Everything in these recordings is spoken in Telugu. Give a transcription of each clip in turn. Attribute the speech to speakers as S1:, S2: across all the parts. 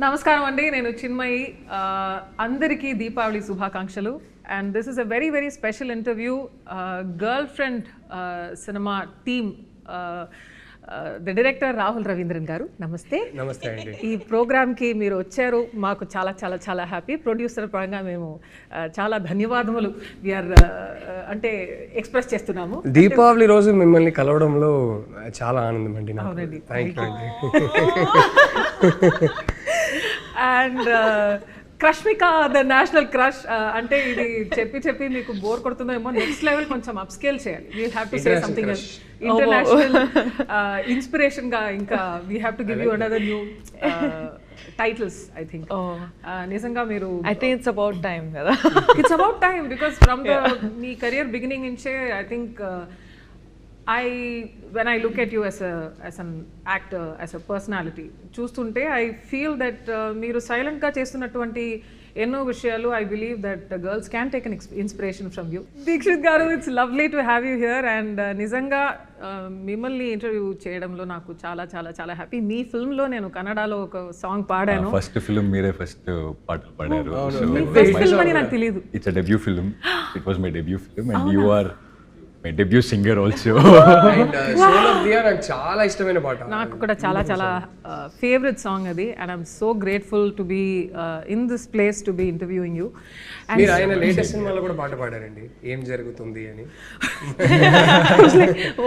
S1: నమస్కారం అండి, నేను చిన్మయి. అందరికీ దీపావళి శుభాకాంక్షలు. And this is a very very special interview. Girl friend cinema team, the director Rahul Ravindran గారు, నమస్తే.
S2: నమస్తే అండి.
S1: ఈ ప్రోగ్రామ్కి మీరు వచ్చారు, మాకు చాలా చాలా చాలా హ్యాపీ. ప్రొడ్యూసర్ పరంగా మేము చాలా ధన్యవాదములు వీఆర్ అంటే ఎక్స్ప్రెస్ చేస్తున్నాము.
S2: దీపావళి రోజు మిమ్మల్ని కలవడంలో చాలా ఆనందం అండి.
S1: అవునండి,
S2: థ్యాంక్ యూ అండి.
S1: And Rashmika the national crush అంటే ఇది చెప్పి మీకు బోర్ కొడుతుందేమో. నెక్స్ట్ లెవెల్ కొంచెం అప్ స్కేల్ చేయాలి. We have to say something international inspiration గా. ఇంకా we have to give you another new titles. I think నిజంగా మీరు
S3: I think it's about time కదా.
S1: It's about time because from the మీ కెరియర్ బిగినింగ్ నుంచే I think when I look at you as an actor, as a personality, చూస్తుంటే I feel that మీరు సైలెంట్ గా చేస్తున్నటువంటి ఎన్నో విషయాలు I believe that girls can take an inspiration from you. Dixit గారు, it's lovely to have you here. And నిజంగా మిమ్మల్ని ఇంటర్వ్యూ చేయడంలో నాకు చాలా చాలా చాలా హ్యాపీ. మీ ఫిల్మ్ లో నేను కన్నడలో ఒక సాంగ్ పాడాను.
S4: ఫస్ట్ ఫిల్మ్ మీరే ఫస్ట్ పాటలు పాడారు.
S1: ఫస్ట్ ఫిల్మ్ అని నాకు తెలియదు.
S4: It's a debut film. It was my debut film and you are my debut singer also.
S2: And soul of the year నాకు చాలా ఇష్టమైన పాట.
S1: నాకు కూడా చాలా చాలా ఫేవరెట్ సాంగ్ అది. And I'm so grateful to be in this place to be interviewing you.
S2: మీరు ఆయన లేటెస్ట్ సినిమాలో కూడా పాట పాడారండి, ఏం జరుగుతుంది అని.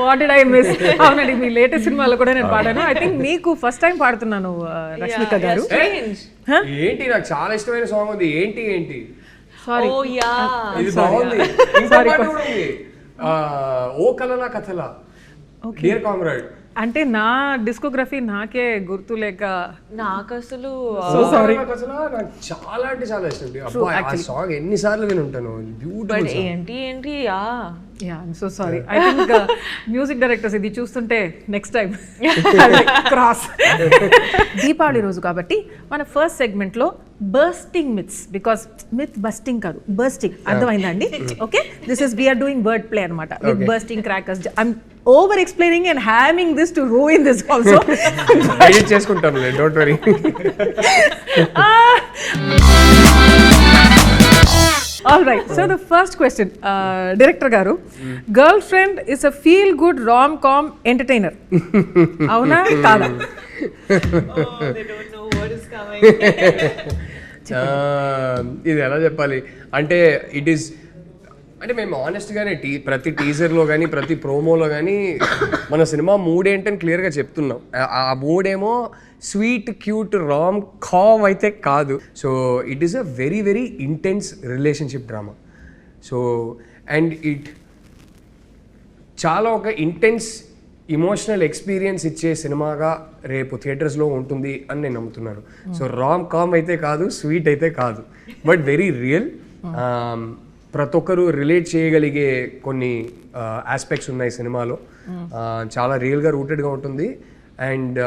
S1: What did I miss? అవునండి, మీ లేటెస్ట్ సినిమాలో కూడా నేను పాడాను. ఐ థింక్ మీకు ఫస్ట్ టైం పాడుతున్నాను రష్మిక గారు.
S2: ఏంటి, నాకు చాలా ఇష్టమైన సాంగ్ ఉంది. ఏంటి
S1: సారీ,
S2: ఇది బాగుంది. ఇంకో పాట కూడా ఉంది, ఓ కలలా కథలా, డియర్ కామ్రేడ్.
S1: అంటే నా డిస్కోగ్రఫీ నాకే గుర్తు లేక
S3: నాకు అసలు
S2: నాకు చాలా అంటే చాలా ఇష్టం. అబ్బా, ఆ సాంగ్ ఎన్నిసార్లు విని ఉంటాను. బ్యూటిఫుల్.
S3: ఏంటి
S1: yeah I'm so sorry. I think music directors ఇది చూస్తుంటే నెక్స్ట్ టైం క్రాస్. దీపావళి రోజు కాబట్టి మన ఫస్ట్ సెగ్మెంట్ లో bursting myths, because myth busting కాదు, బర్స్టింగ్. అర్థమైందా అండి? Okay, this is we're doing word play అనమాట with bursting crackers. I'm over explaining and having this to ruin this also.
S2: Edit చేసుకుంటాను, don't worry.
S1: All right, so the first question, director garu, girlfriend is a feel good rom-com entertainer. Avuna kada?
S3: they don't know what is coming.
S2: ఇది ఎలా చెప్పాలి అంటే, ఇట్ ఈస్ అంటే మేము ఆనెస్ట్గానే ప్రతి టీజర్లో కానీ ప్రతి ప్రోమోలో కానీ మన సినిమా మూడ్ ఏంటని క్లియర్గా చెప్తున్నాం. ఆ మూడేమో స్వీట్ క్యూట్ రామ్ కామ్ అయితే కాదు. So it is a very very intense relationship drama. So and it చాలా ఒక ఇంటెన్స్ ఇమోషనల్ ఎక్స్పీరియన్స్ ఇచ్చే సినిమాగా రేపు థియేటర్స్లో ఉంటుంది అని నేను నమ్ముతున్నాను. సో రామ్ కామ్ అయితే కాదు, స్వీట్ అయితే కాదు, బట్ వెరీ రియల్. ప్రతి ఒక్కరు రిలేట్ చేయగలిగే కొన్ని ఆస్పెక్ట్స్ ఉన్నాయి సినిమాలో. చాలా రియల్గా రూటెడ్గా ఉంటుంది. అండ్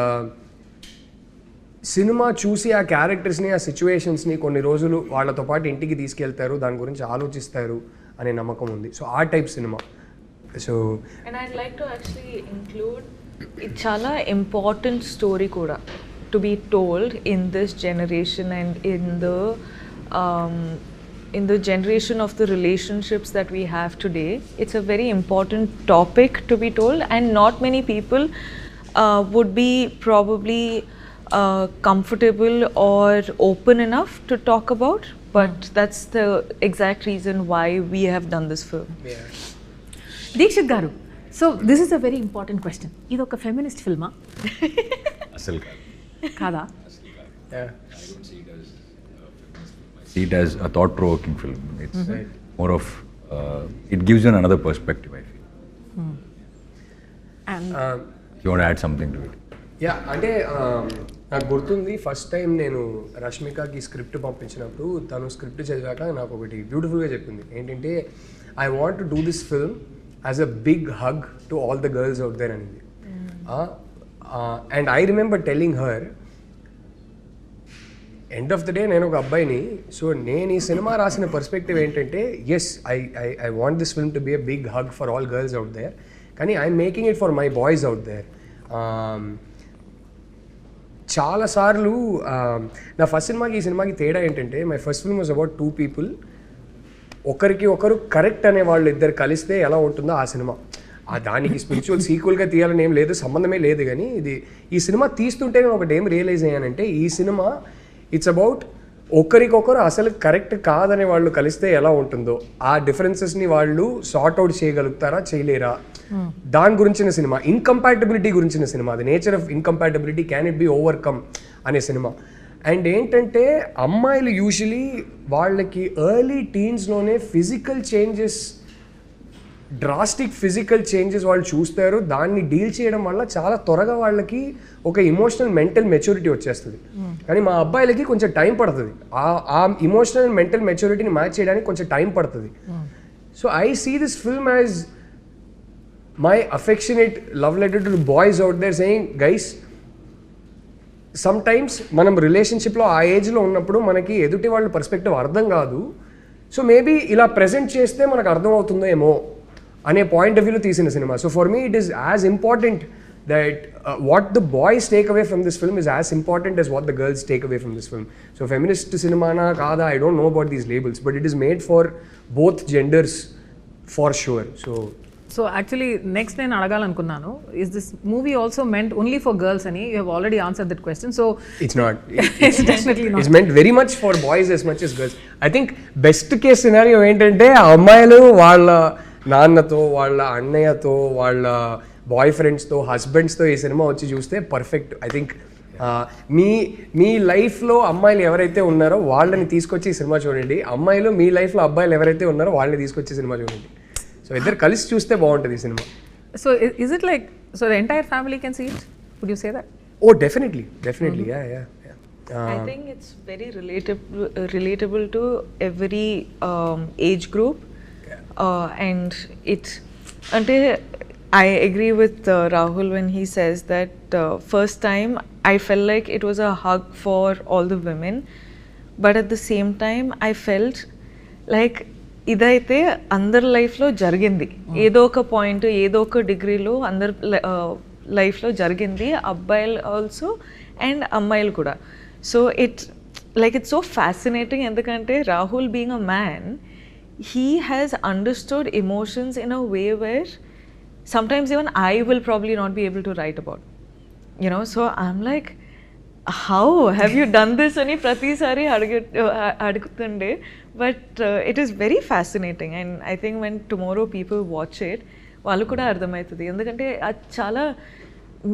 S2: సినిమా చూసి ఆ క్యారెక్టర్స్ని, ఆ సిచ్యువేషన్స్ని కొన్ని రోజులు వాళ్ళతో పాటు ఇంటికి తీసుకెళ్తారు, దాని గురించి ఆలోచిస్తారు అనే నమ్మకం ఉంది. సో ఆ type cinema. So
S3: and I'd like to actually include it chala important story kuda to be told in this generation and in the generation of the relationships that we have today. It's a very important topic to be told, and not many people would be probably comfortable or open enough to talk about, but that's the exact reason why we have done this film.
S1: Dheekshith గారు, so this is a very important question. ఇది ఒక ఫెమినిస్ట్ ఫిల్మా?
S4: అసలు
S1: కాదా?
S4: see it as a thought provoking film. It's more of it gives you another perspective, I feel.
S1: And
S4: You want to add something to it?
S2: Yeah, అంటే నాకు గుర్తుంది ఫస్ట్ టైం నేను రష్మికకి స్క్రిప్ట్ పంపించినప్పుడు తను స్క్రిప్ట్ చదివాక నాకు ఒకటి బ్యూటిఫుల్గా చెప్పింది. ఏంటంటే, I want to do this film as a big hug to all the girls out there అనేది. And I remember telling her, end of the day నేను ఒక అబ్బాయిని, సో నేను ఈ సినిమా రాసిన పర్స్పెక్టివ్ ఏంటంటే, yes I want this film to be a big hug for all girls out there, కానీ I'm making it for my boys out there. చాలాసార్లు నా ఫస్ట్ సినిమాకి ఈ సినిమాకి తేడా ఏంటంటే, my first film was about 2 people. ఒకరికి ఒకరు కరెక్ట్ అనే వాళ్ళు ఇద్దరు కలిస్తే ఎలా ఉంటుందో ఆ సినిమా. దానికి స్పిరిచువల్ సీక్వెల్గా తీయాలని ఏం లేదు, సంబంధమే లేదు. కానీ ఈ సినిమా తీస్తుంటే నేను ఒకటి ఏం రియలైజ్ అయ్యానంటే, ఈ సినిమా ఇట్స్ అబౌట్ ఒకరికొకరు అసలు కరెక్ట్ కాదనే వాళ్ళు కలిస్తే ఎలా ఉంటుందో, ఆ డిఫరెన్సెస్ని వాళ్ళు సార్ట్ అవుట్ చేయగలుగుతారా చేయలేరా, దాని గురించిన సినిమా. ఇన్కంపాటబిలిటీ గురించిన cinema. The nature of incompatibility, can it be overcome అనే సినిమా. అండ్ ఏంటంటే, అమ్మాయిలు యూజువలీ వాళ్ళకి ఎర్లీ టీన్స్లోనే physical changes, drastic physical changes వాళ్ళు చూస్తారు. దాన్ని డీల్ చేయడం వల్ల చాలా త్వరగా వాళ్ళకి ఒక ఇమోషనల్ మెంటల్ మెచ్యూరిటీ వచ్చేస్తుంది. కానీ మా అబ్బాయిలకి కొంచెం టైం పడుతుంది. ఆ ఇమోషనల్ అండ్ మెంటల్ మెచ్యూరిటీని మ్యాచ్ చేయడానికి కొంచెం టైం పడుతుంది. So I see this film as my affectionate love letter to boys out there saying, guys, sometimes మనం రిలేషన్షిప్లో ఆ ఏజ్లో ఉన్నప్పుడు మనకి ఎదుటి వాళ్ళ పర్స్పెక్టివ్ అర్థం కాదు. సో మేబీ ఇలా ప్రెజెంట్ చేస్తే మనకు అర్థం అవుతుందో ఏమో అనే పాయింట్ ఆఫ్ వ్యూలో తీసిన cinema. So for me it is as important that what the boys take away from this film is as important as what the girls take away from this film. So feminist సినిమానా కాదా, I don't know about these labels, but it is made for both genders for sure.
S1: So actually next నేను అడగాలనుకున్నాను, is this movie also meant only for girls అని? You have already answered that question. So
S2: it's not. It's meant very much for boys as much as girls. I think best case scenario ఏంటంటే, అమ్మాయిలు వాళ్ళ నాన్నతో, వాళ్ళ అన్నయ్యతో, వాళ్ళ బాయ్ ఫ్రెండ్స్తో, హస్బెండ్స్తో ఈ సినిమా వచ్చి చూస్తే పర్ఫెక్ట్. ఐ థింక్ మీ లైఫ్లో అమ్మాయిలు ఎవరైతే ఉన్నారో వాళ్ళని తీసుకొచ్చి ఈ సినిమా చూడండి, అమ్మాయిలు మీ లైఫ్లో అబ్బాయిలు ఎవరైతే ఉన్నారో వాళ్ళని తీసుకొచ్చి సినిమా చూడండి. సో ఇద్దరు కలిసి చూస్తే బాగుంటుంది ఈ సినిమా.
S1: So is it like, so the entire family can see it? Would you say that?
S2: Oh, definitely. Yeah.
S3: I think it's very relatable to every age group. And I agree with Rahul when he says that first time I felt like it was a hug for all the women, but at the same time I felt like ఇదైతే అందరి లైఫ్లో జరిగింది, ఏదో ఒక పాయింట్, ఏదో ఒక డిగ్రీలో అందరి లైఫ్లో జరిగింది, అబ్బాయిలు ఆల్సో అండ్ అమ్మాయిలు కూడా. సో ఇట్స్ సో ఫ్యాసినేటింగ్, ఎందుకంటే Rahul being a man, he has understood emotions in a way where sometimes even I will probably not be able to write about, you know. So I'm like, how have you done this? Ani prati sari adugutunde, but it is very fascinating, and I think when tomorrow people watch it, vallu kuda ardhamaitadi, endukante chaala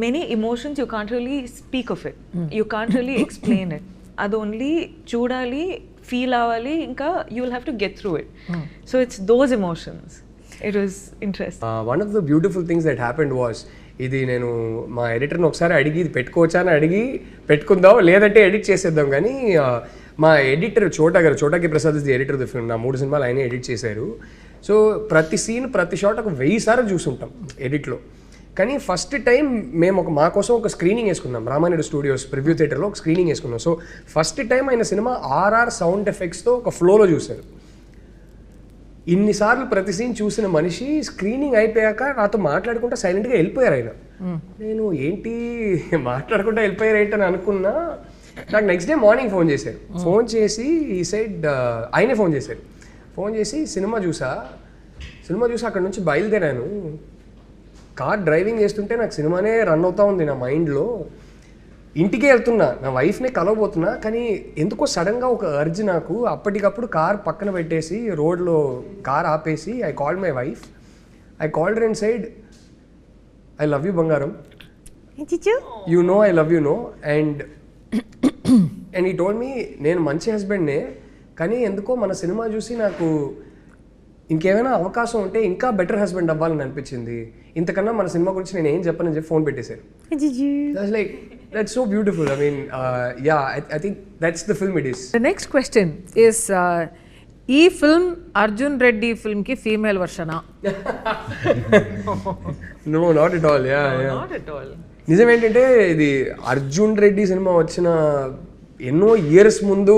S3: many emotions you can't really speak of it, you can't really explain it, adu only chudali, feel avali, inka you will have to get through it. So it's those emotions. It was interesting.
S2: One of the beautiful things that happened was, ఇది నేను మా ఎడిటర్ని ఒకసారి అడిగి ఇది పెట్టుకోవచ్చా అని అడిగి పెట్టుకుందాం, లేదంటే ఎడిట్ చేసేద్దాం. కానీ మా editor Chota K Prasad is the editor of the film. నా 3 సినిమాలు ఆయనే ఎడిట్ చేశారు. సో ప్రతి సీన్, ప్రతి షాట్ ఒక 1000 సార్లు చూసుంటాం ఎడిట్లో. కానీ ఫస్ట్ టైం మేము మా కోసం ఒక స్క్రీనింగ్ వేసుకున్నాం, రామానాయుడు స్టూడియోస్ ప్రివ్యూ థియేటర్లో ఒక స్క్రీనింగ్ వేసుకున్నాం. సో ఫస్ట్ టైం ఆయన సినిమా RR సౌండ్ ఎఫెక్ట్స్తో ఒక ఫ్లోలో చూశారు. ఇన్నిసార్లు ప్రతి సీన్ చూసిన మనిషి స్క్రీనింగ్ అయిపోయాక నాతో మాట్లాడుకుంటా సైలెంట్గా వెళ్ళిపోయారు ఆయన. నేను ఏంటి మాట్లాడుకుంటా వెళ్ళిపోయారు ఏంటని అనుకున్నా. నాకు నెక్స్ట్ డే మార్నింగ్ ఫోన్ చేశారు. ఫోన్ చేసి ఈ సైడ్ ఆయనే ఫోన్ చేసి సినిమా చూసా అక్కడ నుంచి బయలుదేరాను. కార్ డ్రైవింగ్ చేస్తుంటే నాకు సినిమానే రన్ అవుతా ఉంది నా మైండ్లో. ఇంటికే వెళ్తున్నా, నా వైఫ్నే కలవబోతున్నా, కానీ ఎందుకో సడన్గా ఒక అర్జ్ నాకు. అప్పటికప్పుడు కార్ పక్కన పెట్టేసి రోడ్లో కార్ ఆపేసి I called my wife. I called her and said, I love you బంగారం, you know I love you know. And he told me, నేను మంచి హస్బెండ్నే, కానీ ఎందుకో మన సినిమా చూసి నాకు ఇంకేమైనా అవకాశం ఉంటే ఇంకా బెటర్ హస్బెండ్ అవ్వాలని అనిపించింది. ఇంతకన్నా మన సినిమా గురించి నేను ఏం చెప్పనని చెప్పి ఫోన్ పెట్టేశారు. Like that's so beautiful. I mean, I think that's the film it is.
S1: The next question is, ఈ ఫిల్మ్ అర్జున్ రెడ్డి ఫిల్మ్కి ఫీమేల్ వర్షనా?
S2: No, not at all.
S3: Not at all.
S2: నిజం ఏంటంటే, ఇది అర్జున్ రెడ్డి సినిమా వచ్చిన ఎన్నో ఇయర్స్ ముందు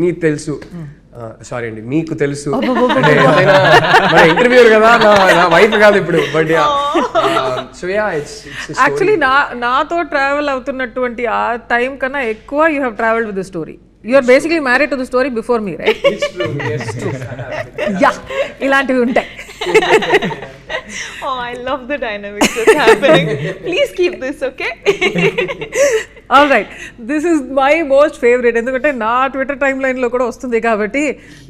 S2: నీకు తెలుసు సారీ అండి, మీకు తెలుసు అంటే ఎంతైనా మన ఇంటర్వ్యూర్ కదా, నా వైఫ్ కాదు ఇప్పుడు, but so yeah it's
S1: actually నాతో ట్రావెల్ అవుతున్నటువంటి ఆ టైం కన్నా ఎక్కువ you have travelled with the story. You are basically married to the story before me, right? Yeah, ఇలాంటివి ఉంటాయి.
S3: Oh, I love the dynamics that's happening. Please keep this, okay?
S1: All right, this is my most favourite. ఎందుకంటే నా ట్విట్టర్ టైమ్ లైన్లో కూడా వస్తుంది కాబట్టి.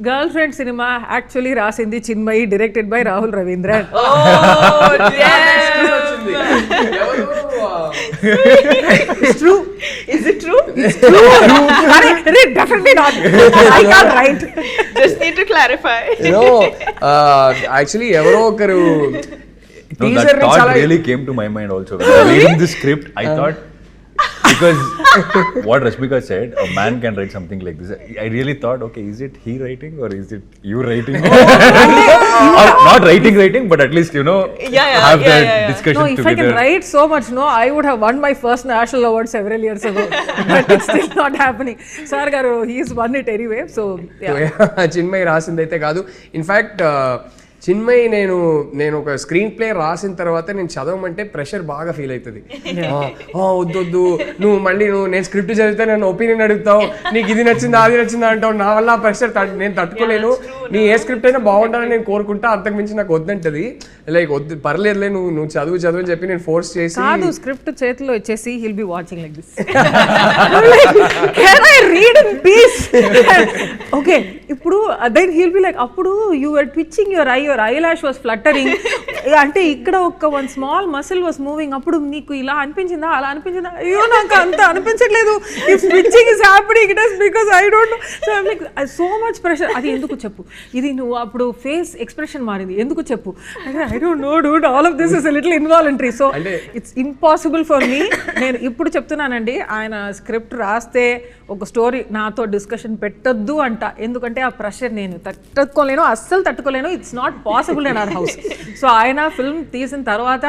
S1: గర్ల్ ఫ్రెండ్ సినిమా యాక్చువల్లీ రాసింది Chinmayi, directed by Rahul Ravindran.
S3: Oh, damn!
S1: It's true.
S3: Is it true?
S1: Definitely not. I can't write.
S3: Just need to clarify.
S2: Actually ఎవరో ఒకరు
S4: No, that thought really came to my mind also. When I was reading the script, I thought, because what Rashmika said, a man can write something like this. I really thought, okay, is it he writing or is it you writing? Or not writing, but at least, have that discussion
S1: No, if
S4: together.
S1: I can write so much, I would have won my first national award several years ago. But it's still not happening. Sir garu, he's won it anyway. So, yeah.
S2: Chinmayi రాసిందైతే కాదు. ఇన్ఫ్యాక్ట్ చిన్మయి నేను ఒక స్క్రీన్ ప్లే రాసిన తర్వాత నేను చదవమంటే ప్రెషర్ బాగా ఫీల్ అవుతుంది. వద్దొద్దు, నువ్వు నేను స్క్రిప్ట్ చదివితే నన్ను ఒపీనియన్ అడుగుతావు, నీకు ఇది నచ్చిందా అది నచ్చిందా అంటావు, నా వల్ల ప్రెషర్ నేను తట్టుకోలేను, నీ ఏ స్క్రిప్ట్ అయినా బాగుండాలని నేను కోరుకుంటా, అంతకుమించి నాకు వద్దంటది. లైక్ వద్దు, పర్లేదులే, నువ్వు చదువు అని చెప్పి నేను ఫోర్స్ చేసి,
S1: కాదు, స్క్రిప్ట్ చేతిలో ఇచ్చేసి he'll be watching like this. Can I read in peace? Okay, ఇప్పుడు then he'll be like, అప్పుడు you were twitching your eyelash was fluttering. అంటే ఇక్కడ one small muscle was moving. అప్పుడు నీకు ఇలా అనిపించిందా అలా అనిపించిందా? అయ్యో నాకు అంత అనిపించట్లేదు. If twitching is happening, it is because I don't know. So I'm like, so much pressure. అది ఎందుకు చెప్పు, ఇది నువ్వు అప్పుడు ఫేస్ ఎక్స్ప్రెషన్ మారింది ఎందుకు చెప్పు. I don't know, dude, all of this is a little involuntary. So it's impossible for me. నేను ఇప్పుడు చెప్తున్నానండి, ఆయన స్క్రిప్ట్ రాస్తే ఒక స్టోరీ నాతో డిస్కషన్ పెట్టొద్దు అంట. ఎందుకంటే ఆ ప్రెషర్ నేను తట్టుకోలేను, అస్సలు తట్టుకోలేను. It's not possible in our house. So ఆయన ఫిల్మ్ తీసిన తర్వాత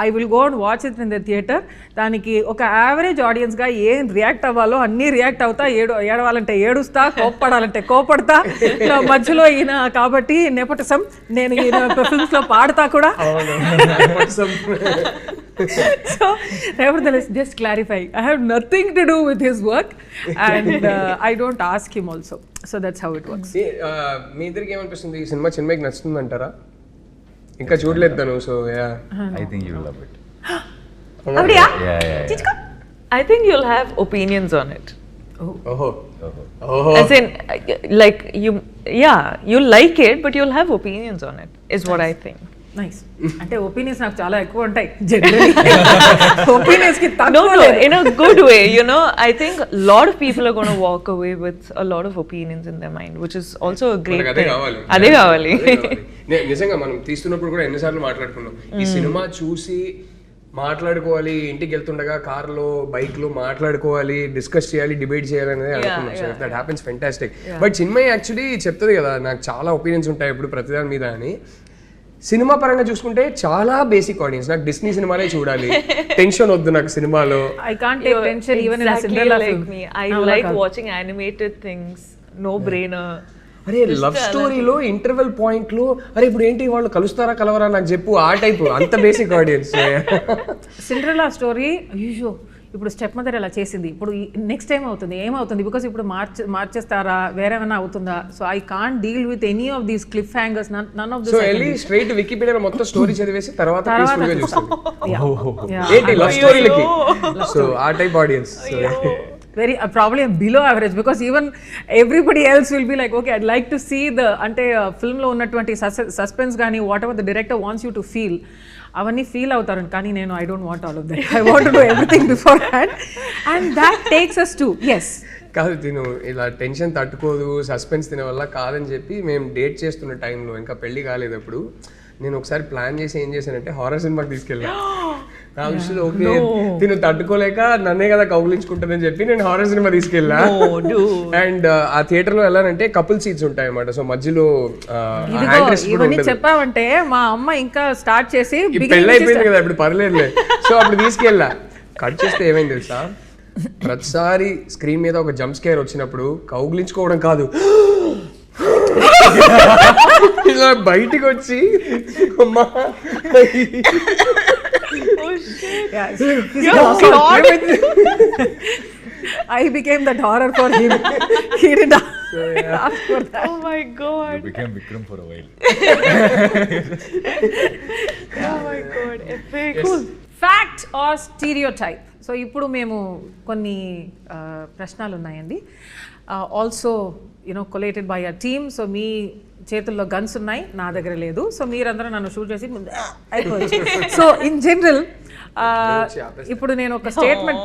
S1: I will go and watch it in the theatre. దానికి ఒక యావరేజ్ ఆడియన్స్గా ఏం రియాక్ట్ అవ్వాలో అన్నీ రియాక్ట్ అవుతా, ఏడవాలంటే ఏడుస్తా, కోప్పడాలంటే కోపడతా. మధ్యలో ఈయన కాబట్టి నెపోటిజం, నేను ఈయన ఫిల్మ్స్లో పాడతా కూడా. So nevertheless, just clarify, I have nothing to do with his work and I don't ask him also. So that's how it works.
S2: మీ ఇద్దరికి ఏమనిపిస్తుంది, ఈ సినిమా చిన్మయికి నచ్చుతుంది అంటారా? ఇంకా చూడలేదు తను. So
S4: I think you will love it.
S1: Avriya?
S4: Yeah.
S3: I think you'll have opinions on it.
S2: ఓహో
S3: As in, like, you'll like it, but you'll have opinions on it, is what I think.
S1: Nice. అంటే ఒపీనియన్స్ నాకు చాలా ఎక్కువ ఉంటాయి జనరల్లీ. ఒపీనియన్స్ కి
S3: No,
S1: తక్కువ.
S3: in a good way, I think a lot of people are going to walk away with a lot of opinions in their mind, which is also a great thing. అదే కావాలి.
S2: నిజంగా మనం తీస్తున్నప్పుడు కూడా ఎన్నిసార్లు మాట్లాడుకున్నాం, ఈ సినిమా చూసి మాట్లాడుకోవాలి, ఇంటికి వెళ్తుండగా కార్లో బైక్ లో మాట్లాడుకోవాలి, డిస్కస్ చేయాలి, డిబేట్ చేయాలి అనేది అనుకున్నాం. So that happens fantastic. But Chinmayi actually చెప్తుంది కదా, నాకు చాలా ఒపీనియన్స్ ఉంటాయి ఇప్పుడు ప్రతిదాని మీద అని. సినిమా పరంగా చూసుకుంటే చాలా బేసిక్ ఆడియన్స్, నాకు డిస్నీ సినిమాలే చూడాలి, టెన్షన్ వద్దు నాకు సినిమాలో.
S1: I can't take tension even in a Cinderella film.
S3: Like me, I like watching animated things, no brainer.
S2: అరే లవ్ స్టోరీలో ఇంటర్వెల్ పాయింట్ లో అరే ఇప్పుడు ఏంటి వాళ్ళు కలుస్తారా కలవరా నాకు చెప్పు, ఆ టైప్, అంత బేసిక్ ఆడియన్స్.
S1: సిండ్రెల్లా స్టోరీ అయ్యో ఇప్పుడు స్టెప్ మదర్ ఎలా చేసింది, ఇప్పుడు నెక్స్ట్ టైం అవుతుంది ఏమవుతుంది, బికాస్ ఇప్పుడు మార్చేస్తారా వేరేమైనా అవుతుందా. So I can't deal with any of these cliffhangers, none of this.
S2: So వెళ్ళి స్ట్రైట్ వికీపీడియాలో మొత్తం స్టోరీ చదివేసి తర్వాత ఏంటి లవ్ స్టోరీలకి. సో ఆ type audience
S1: very probably below average, because even everybody else will be like, okay, I'd like to see the ante film lo unnatuvanti suspense gaani whatever the director wants you to feel avanni feel avutaru, kaani nenu I don't want all of that. I want to do everything beforehand and that takes us to yes.
S2: కాదు తిను ఇలా టెన్షన్ తట్టుకోదు, సస్పెన్స్ తినే వల్ల కాదని చెప్పి మేము డేట్ చేస్తున్న టైంలో, ఇంకా పెళ్లి కాలేదప్పుడు, నేను ఒకసారి ప్లాన్ చేసి ఏం చేశానంటే హారర్ సినిమాకి తీసుకెళ్ళా. నా విషయంలో ఓకే తిను తట్టుకోలేక నన్నే కదా కౌగిలించుకుంటుందని చెప్పి నేను హారర్ సినిమా తీసుకెళ్ళా. అండ్ ఆ థియేటర్ లో వెళ్ళానంటే కపుల్ సీట్స్ ఉంటాయి అన్నమాట. సో మధ్యలో
S1: ఇవన్నీ చెప్పావంటే మా అమ్మ ఇంకా స్టార్ట్ చేసి
S2: పెళ్ళి అయిపోయింది కదా ఇప్పుడు పర్లేదులే. సో అప్పుడు తీసుకెళ్ళా. కట్ చేస్తే ఏమైంది తెలుసా, ప్రతిసారి స్క్రీన్ మీద ఒక జంప్ స్కేర్ వచ్చినప్పుడు కౌగిలించుకోవడం కాదు, ఇలా బయటికి వచ్చి అమ్మా
S1: I became that horror for him. He did not ask for that.
S3: Oh my god.
S4: You became Vikram for a while.
S3: Oh my god. Epic.
S1: Cool. Fact or stereotype? So ఇప్పుడు మేము కొన్ని ప్రశ్నలు ఉన్నాయండి. Also collated by a team. So మీ చేతుల్లో గన్స్ ఉన్నాయి, నా దగ్గర లేదు. సో మీరందరూ నన్ను షూట్ చేసి అయిపోవచ్చు. సో ఇన్ జనరల్ ఇప్పుడు నేను ఒక స్టేట్మెంట్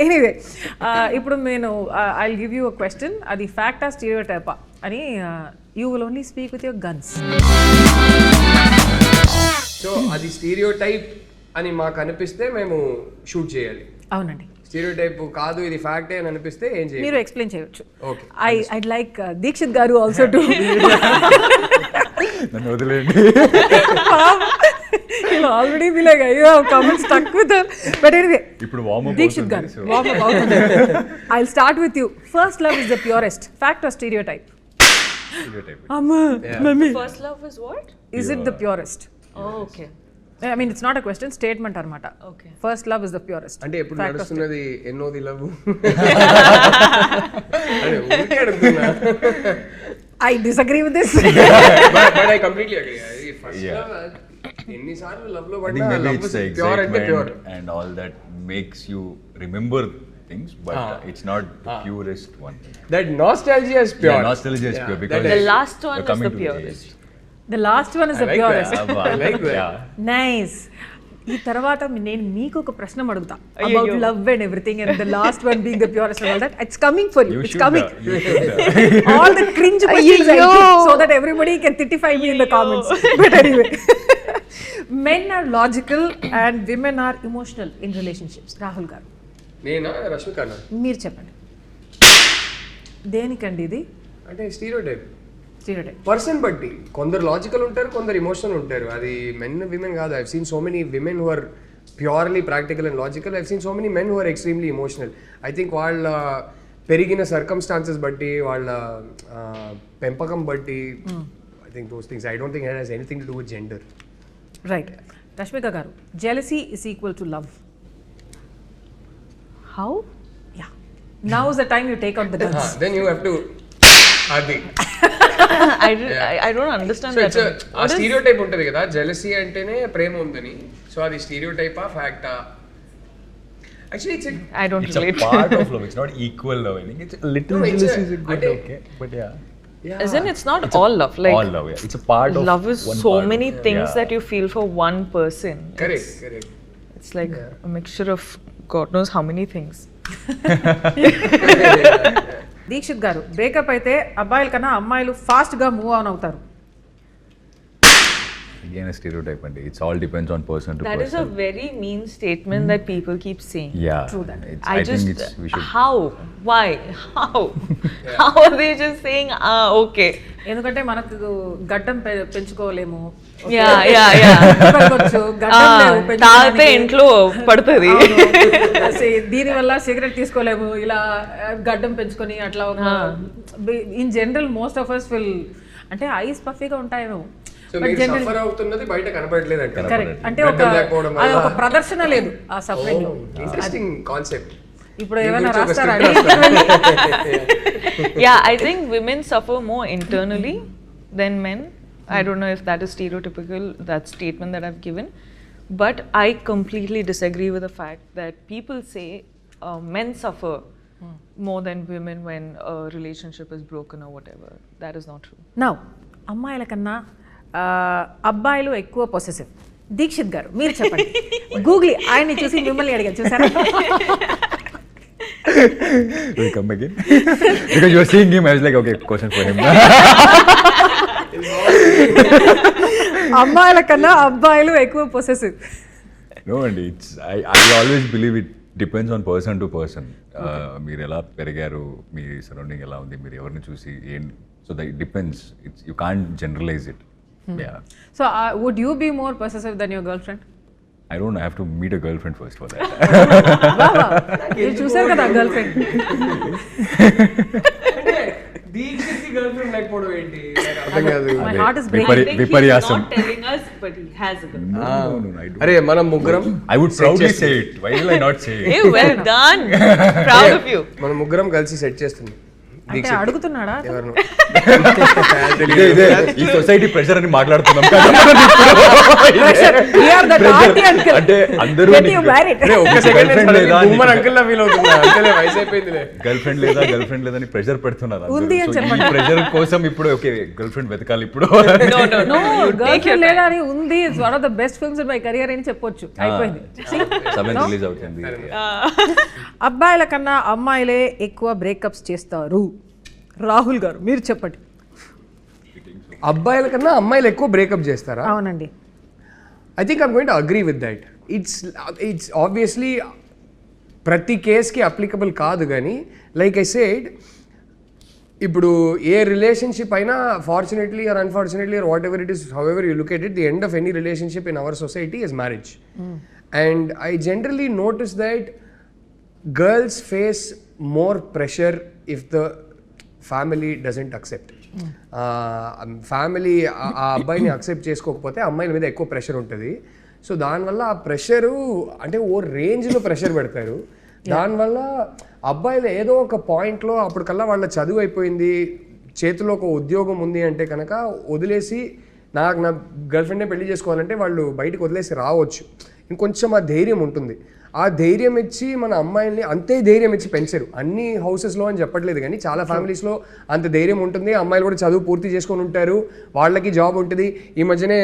S1: ఎనీవే ఇప్పుడు నేను I will give you a question. అది ఫ్యాక్టా స్టీరియోటైపా అని you will only speak with your guns.
S2: So అది స్టీరియోటైప్ అని మాకు అనిపిస్తే మేము షూట్ చేయాలి.
S1: అవునండి.
S2: స్టీరియోటైప్ కాదు ఇది ఫ్యాక్టే అని అనిపిస్తే ఏం చేయాలి?
S1: మీరు ఎక్స్ప్లెయిన్ చేయొచ్చు.
S2: ఓకే.
S1: ఐడ్ లైక్ దీక్షిత్ గారు ఆల్సో టు
S4: నన్ను వదిలేండి.
S1: ఆల్రెడీ be like అయ్యో comment stuck with her. But anyway,
S4: ఇప్పుడు వార్మ్ అప్
S1: దీక్షిత్ గారు warm up అవుతుంది. I'll start with you. First love is the purest. Fact or stereotype? Amma, mummy.
S3: First love is what?
S1: Is it the purest?
S3: Oh, okay.
S1: I mean, it's not a question, statement armata.
S3: Okay.
S1: First love is the purest.
S2: అంటే ఎప్పుడు నడుస్తున్నది ఎన్నోది లవ్ అదే ఊరికే అడుగుతున్నా.
S1: I disagree with this.
S2: But I completely agree. First love ఎన్నిసార్లు లవ్ లో పడినా లవ్ ఇస్ ప్యూర్ అంటే pure
S4: and all that makes you remember things, but it's not the purest one.
S2: That nostalgia is pure.
S4: Yeah, nostalgia is pure because
S3: The last one
S4: you're
S3: is
S4: coming
S3: the
S4: to the
S3: purest.
S4: age.
S1: The last one is the
S2: I like
S1: purest.
S2: that. I like that.
S4: Yeah.
S1: Nice. ఈ తర్వాత నేను మీకు ఒక ప్రశ్న అడుగుతా about love and everything, and the last one being the purest and all that. It's coming for you. It's coming. All the cringe questions I keep so that everybody can titify me in the comments. But anyway, men are logical and women are emotional in relationships. Rahul garu,
S2: నేనా రష్మికనా?
S1: మీరు చెప్పండి దేనికండి ఇది?
S2: అంటే స్టీరియోటైప్
S1: స్టీరియోటైప్
S2: పర్సన్ బట్టి కొందరు లాజికల్ ఉంటారు, కొందరు ఎమోషనల్ ఉంటారు. అది మెన్ విమెన్ కాదు. I've seen so many women who are purely practical and logical. I've seen so many men who are extremely emotional. I think వాళ్ళ పెరిగిన సర్కమ్స్టాన్సెస్ బట్టి, వాళ్ళ పెంపకం బట్టి, I think those things. I don't think it has anything to do with gender.
S1: Right. Rashmika garu, jealousy is equal to love.
S3: How?
S1: Yeah. Now is the time you take out the guns.
S2: Then you have to అది
S3: I don't understand
S2: so
S3: that.
S2: It's a stereotype ఉంటుంది కదా, జెలసీ అంటేనే ప్రేమ ఉందని. సో అది స్టీరియోటైపా ఫ్యాక్టా? Actually
S3: I don't
S4: It's a
S3: relate.
S4: part of love. It's not equal love. I think it's a little
S2: No, it's
S4: jealousy
S2: a-
S4: is good,
S2: ante-
S4: okay, but yeah.
S3: Isn't it's not all love? Like
S4: All love, yeah. It's a part of
S3: love is
S4: one
S3: so
S4: part
S3: many
S4: of,
S3: things
S4: yeah.
S3: that you feel for one person.
S2: Correct.
S3: It's like a mixture of God knows how many things.
S1: Dikshit garu, breakup అయితే అబ్బాయిల కన్నా అమ్మాయిలు ఫాస్ట్ గా మూవ్ ఆన్ అవుతారు.
S4: Again, a stereotype, and it's all depends on person to
S3: That is
S4: person.
S3: a very mean statement that people keep saying.
S4: Yeah.
S1: True that.
S3: I
S4: think
S3: just
S4: it's we should.
S3: how? Why? How? How are they just saying okay?
S1: ఎందుకంటే మనకు గడ్డం పెంచుకోలేము.
S3: Yeah.
S1: పెరగొచ్చు, గడ్డం లేవు
S3: తాగితే
S1: పెంచుకోవడానికి.
S3: ఇంట్లో పడుతుంది.
S1: దీని వల్ల సిగరెట్ తీసుకోలేము, ఇలా గడ్డం పెంచుకొని అట్లా in general most of us will అంటే ఐస్ పఫీగా ఉంటాయేమో.
S2: సో మీరు సఫర్ అవుతున్నది బయట కనపడలేదు అంటే.
S1: కరెక్ట్. అంటే అది ఒక ప్రదర్శన లేదు ఆ సఫరింగ్ లో.
S2: Interesting concept.
S1: ఇప్పుడు ఏమైనా రాస్తారా?
S3: Yeah, I think women suffer more internally than men. I don't know if that is stereotypical, that statement that I've given, but I completely disagree with the fact that people say men suffer more than women when a relationship is broken or whatever. That is not true.
S1: Now అమ్మాయిల కన్నా అబ్బాయిలు ఎక్కువ పొసెసివ్. దీక్షిత్ గారు మీరు చెప్పండి. గూగుల్ ఆయన్ని చూసి మిమ్మల్ని అడిగారు, చూసారా?
S4: Will come again? Because you were seeing him, I was like, okay, question for him.
S1: అమ్మాయిల కన్నా అబ్బాయిలు ఎక్కువ possessive.
S4: No, and I always believe it depends on person to person. మీరు ఎలా పెరిగారు, మీ సరౌండింగ్ ఎలా ఉంది, మీరు ఎవరిని చూసి ఏం, so that it depends. It's you can't generalise it. Yeah.
S1: So would you be more possessive then your girlfriend?
S4: I don't know, I have to meet a girlfriend first for that.
S1: మీరు చూసారు కదా గర్ల్ ఫ్రెండ్.
S2: అంటే దీనికి గర్ల్ ఫ్రెండ్ లేకపోవడం ఏంటి నాకు అర్థం కాదు.
S1: My heart is breaking.
S3: I think he's
S4: Viparyasam.
S3: not telling us, but he has a girl.
S4: No, I don't.
S2: అరే మనం ముగ్గురం
S4: I would proudly say it. Why will I not say it?
S3: Hey, well done. Proud of you.
S2: మనం ముగ్గురం కలిసి సెట్ చేస్తుంది
S1: అంటే అడుగుతున్నాడా?
S2: ఎవరు
S4: ఇదే ఈ సొసైటీ ప్రెషర్ అని మాట్లాడుతున్నాం కదా.
S1: We are the naughty uncle.
S4: అంటే అందరూ
S1: Get you married.
S2: ఒక్క సెకండ్
S4: లేదా
S2: ఉమ్మర్ అంకుల్ లా ఫీల్ అవుతున్నా. అంతేలే వయసు అయిపోయిందిలే.
S4: గర్ల్ ఫ్రెండ్ లేదని ప్రెషర్ పెడుతున్నారు.
S1: ఉంది అని చెప్పండి.
S4: ప్రెషర్ కోసం ఇప్పుడు ఓకే గర్ల్ ఫ్రెండ్ వెతకాలి ఇప్పుడు.
S1: No, గర్ల్ ఫ్రెండ్ లేదా అని ఉంది. It's one of the best films in my career అని చెప్పొచ్చు. అయిపోయింది.
S4: సెవెన్ రిలీజ్ అవుతుంది.
S1: అబ్బాయిల కన్నా అమ్మాయిలే ఎక్కువ బ్రేకప్స్ చేస్తారు. రాహుల్ గారు మీరు చెప్పండి.
S2: అబ్బాయిల కన్నా అమ్మాయిలు ఎక్కువ బ్రేకప్ చేస్తారా?
S1: అవునండి.
S2: I think I'm going to agree with that. It's obviously ప్రతి కేస్కి అప్లికబుల్ కాదు, కానీ లైక్ ఐ సెడ్ ఇప్పుడు ఏ రిలేషన్షిప్ అయినా fortunately are unfortunately are what ever it is, how ever you look at it, the end of any relationship in our society is marriage. And I generally notice that girls face more pressure if the family doesn't accept. Family ఆ అబ్బాయిని అక్సెప్ట్ చేసుకోకపోతే అమ్మాయిల మీద ఎక్కువ ప్రెషర్ ఉంటుంది. సో దానివల్ల ఆ ప్రెషరు అంటే ఓ రేంజ్లో ప్రెషర్ పెడతారు. దానివల్ల అబ్బాయిలు ఏదో ఒక పాయింట్లో అప్పటికల్లా వాళ్ళ చదువు అయిపోయింది, చేతిలో ఒక ఉద్యోగం ఉంది అంటే కనుక వదిలేసి నా గర్ల్ ఫ్రెండ్నే పెళ్లి చేసుకోవాలంటే వాళ్ళు బయటకు వదిలేసి రావచ్చు. ఇంకొంచెం ఆ ధైర్యం ఉంటుంది. ఆ ధైర్యం ఇచ్చి మన అమ్మాయిల్ని అంతే ధైర్యం ఇచ్చి పెంచరు. అన్ని హౌసెస్లో అని చెప్పట్లేదు, కానీ చాలా ఫ్యామిలీస్లో అంత ధైర్యం ఉంటుంది. అమ్మాయిలు కూడా చదువు పూర్తి చేసుకొని ఉంటారు, వాళ్ళకి జాబ్ ఉంటుంది. ఈ మధ్యనే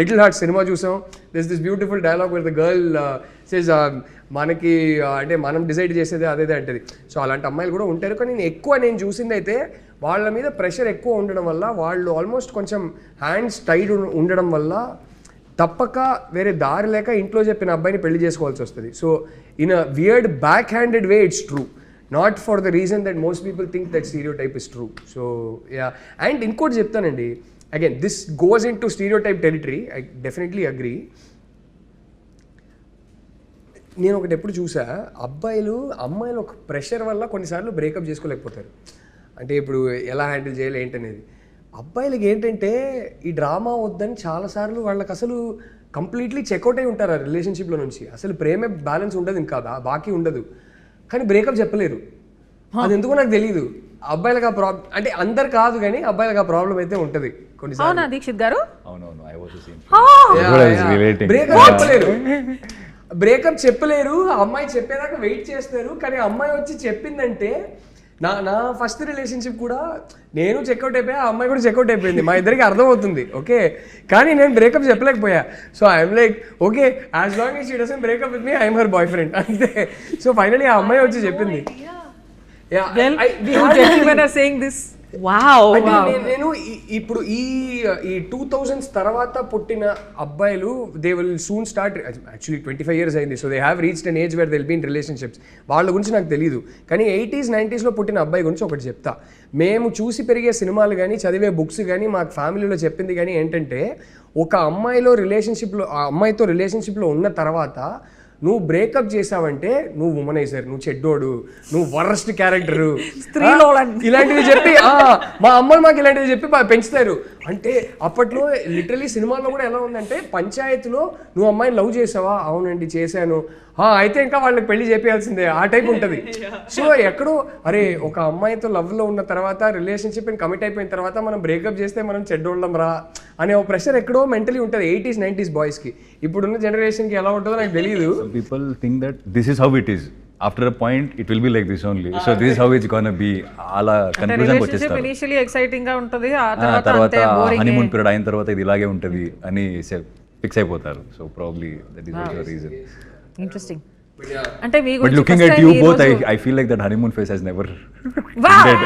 S2: లిటిల్ హార్ట్ సినిమా చూసాం. This beautiful dialogue with the girl says మనకి అంటే మనం డిసైడ్ చేసేది అదేదే అంటది. సో అలాంటి అమ్మాయిలు కూడా ఉంటారు. కానీ నేను చూసింది అయితే వాళ్ళ మీద ప్రెషర్ ఎక్కువ ఉండడం వల్ల, వాళ్ళు ఆల్మోస్ట్ కొంచెం హ్యాండ్స్ టైడ్ ఉండడం వల్ల తప్పక వేరే దారి లేక ఇంట్లో చెప్పిన అబ్బాయిని పెళ్లి చేసుకోవాల్సి వస్తుంది. So in a weird back handed way it's true, not for the reason that most people think that stereo type is true. So yeah, and ఇంకోటి చెప్తానండి, again this goes in to stereo type territory. I definitely agree. నేను ఒకటి ఎప్పుడు చూసా, అమ్మాయిలు ఒక ప్రెషర్ వల్ల కొన్నిసార్లు బ్రేకప్ చేసుకోలేకపోతారు. అంటే ఇప్పుడు ఎలా హ్యాండిల్ చేయాలి ఏంటనేది. అబ్బాయిలకి ఏంటంటే ఈ డ్రామా వద్దని చాలాసార్లు వాళ్ళకి అసలు కంప్లీట్లీ చెక్అవుట్ అయి ఉంటారు ఆ రిలేషన్షిప్లో నుంచి. అసలు ప్రేమే బ్యాలెన్స్ ఉండదు, ఇంకా బాకీ ఉండదు, కానీ బ్రేకప్ చెప్పలేరు. అది ఎందుకో నాకు తెలియదు. అబ్బాయిలకు ఆ ప్రాబ్లం అంటే అందరు కాదు, కానీ అబ్బాయిలకు ఆ ప్రాబ్లం అయితే ఉంటుంది కొన్నిసార్లు.
S1: దీక్షిత్ గారు
S2: బ్రేకప్ చెప్పలేరు. అమ్మాయి చెప్పేదాకా వెయిట్ చేస్తారు, కానీ అమ్మాయి వచ్చి చెప్పిందంటే నా ఫస్ట్ రిలేషన్షిప్ కూడా నేను చెక్అవుట్ అయిపోయా, ఆ అమ్మాయి కూడా చెక్అవుట్ అయిపోయింది. మా ఇద్దరికి అర్థమవుతుంది, ఓకే, కానీ నేను బ్రేకప్ చెప్పలేకపోయా. So I'm like okay, as long as she doesn't breakup with me I'm her boyfriend అంతే. సో ఫైనలీ ఆ అమ్మాయి వచ్చి చెప్పింది. నేను ఇప్పుడు ఈ 2000s తర్వాత పుట్టిన అబ్బాయిలు they will soon start, actually 25 years అయింది. So they have reached an age where they will be in relationships. వాళ్ళ గురించి నాకు తెలియదు, కానీ 80s 90s పుట్టిన అబ్బాయి గురించి ఒకటి చెప్తా. మేము చూసి పెరిగే సినిమాలు కానీ చదివే బుక్స్ కానీ మాకు ఫ్యామిలీలో చెప్పింది కానీ ఏంటంటే, ఒక అమ్మాయితో రిలేషన్షిప్లో ఉన్న తర్వాత నువ్వు బ్రేకప్ చేసావంటే నువ్వు ఉమనైజర్, నువ్వు చెడ్డోడు, నువ్వు వరస్ట్ క్యారెక్టరు, ఇలాంటివి చెప్పి మా అమ్మలు మాకు ఇలాంటివి చెప్పి పెంచుతారు. అంటే అప్పట్లో లిటరలీ సినిమాల్లో కూడా ఎలా ఉందంటే, పంచాయతీలో నువ్వు అమ్మాయిని లవ్ చేసావా, అవునండి చేశాను, అయితే ఇంకా వాళ్ళకి పెళ్లి చేయాల్సిందే, ఆ టైప్ ఉంటుంది. సో ఎక్కడో అరే ఒక అమ్మాయితో లవ్లో ఉన్న తర్వాత రిలేషన్షిప్ కమిట్ అయిపోయిన తర్వాత మనం బ్రేకప్ చేస్తే మనం చెడ్డోళ్ళం రా అనే ఒక ప్రెషర్ ఎక్కడో మెంటలీ ఉంటుంది 80s 90s బాయ్స్కి. ఇప్పుడున్న జనరేషన్కి ఎలా ఉంటుందో నాకు తెలియదు.
S4: People think that this is how it is. After a point it will be like this only. So this is how it's gonna be. అలా కన్క్లూజన్ వచ్చేస్తారు.
S1: ఇనిషియల్లీ ఎక్సైటింగ్ గా ఉంటది, ఆ
S4: తర్వాత హనీమూన్ పీరియడ్ అయిన తర్వాత ఇది ఇలాగే ఉంటది అని ఫిక్స్ అయిపోతారు. So probably that is also reason.
S1: Interesting. అంటే మీ
S4: But looking at you both, I feel like that honeymoon phase has never
S1: ended.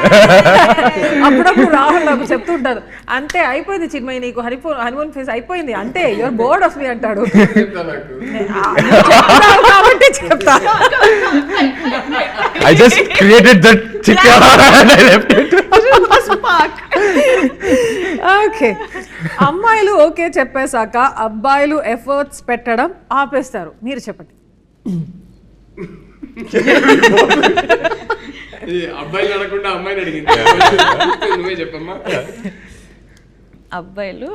S1: అప్పుడప్పుడు రాహుల్ నాకు చెప్తుంటారు, అంతే అయిపోయింది చిన్మయి, నీకు హనీమూన్ ఫేజ్ అయిపోయింది, అంతే యువర్ బోర్డ్ ఆఫ్ మీ అంటాడు. కాబట్టి చెప్తా.
S4: I just created that chicken and I left it.
S1: Okay, అమ్మాయిలు ఓకే చెప్పేశాక అబ్బాయిలు ఎఫర్ట్స్ పెట్టడం ఆపేస్తారు, మీరు చెప్పండి.
S2: అబ్బాయిలు అడగకుండా అమ్మాయిని అడిగింది, నువ్వే చెప్పమ్మా.
S3: అబ్బాయిలు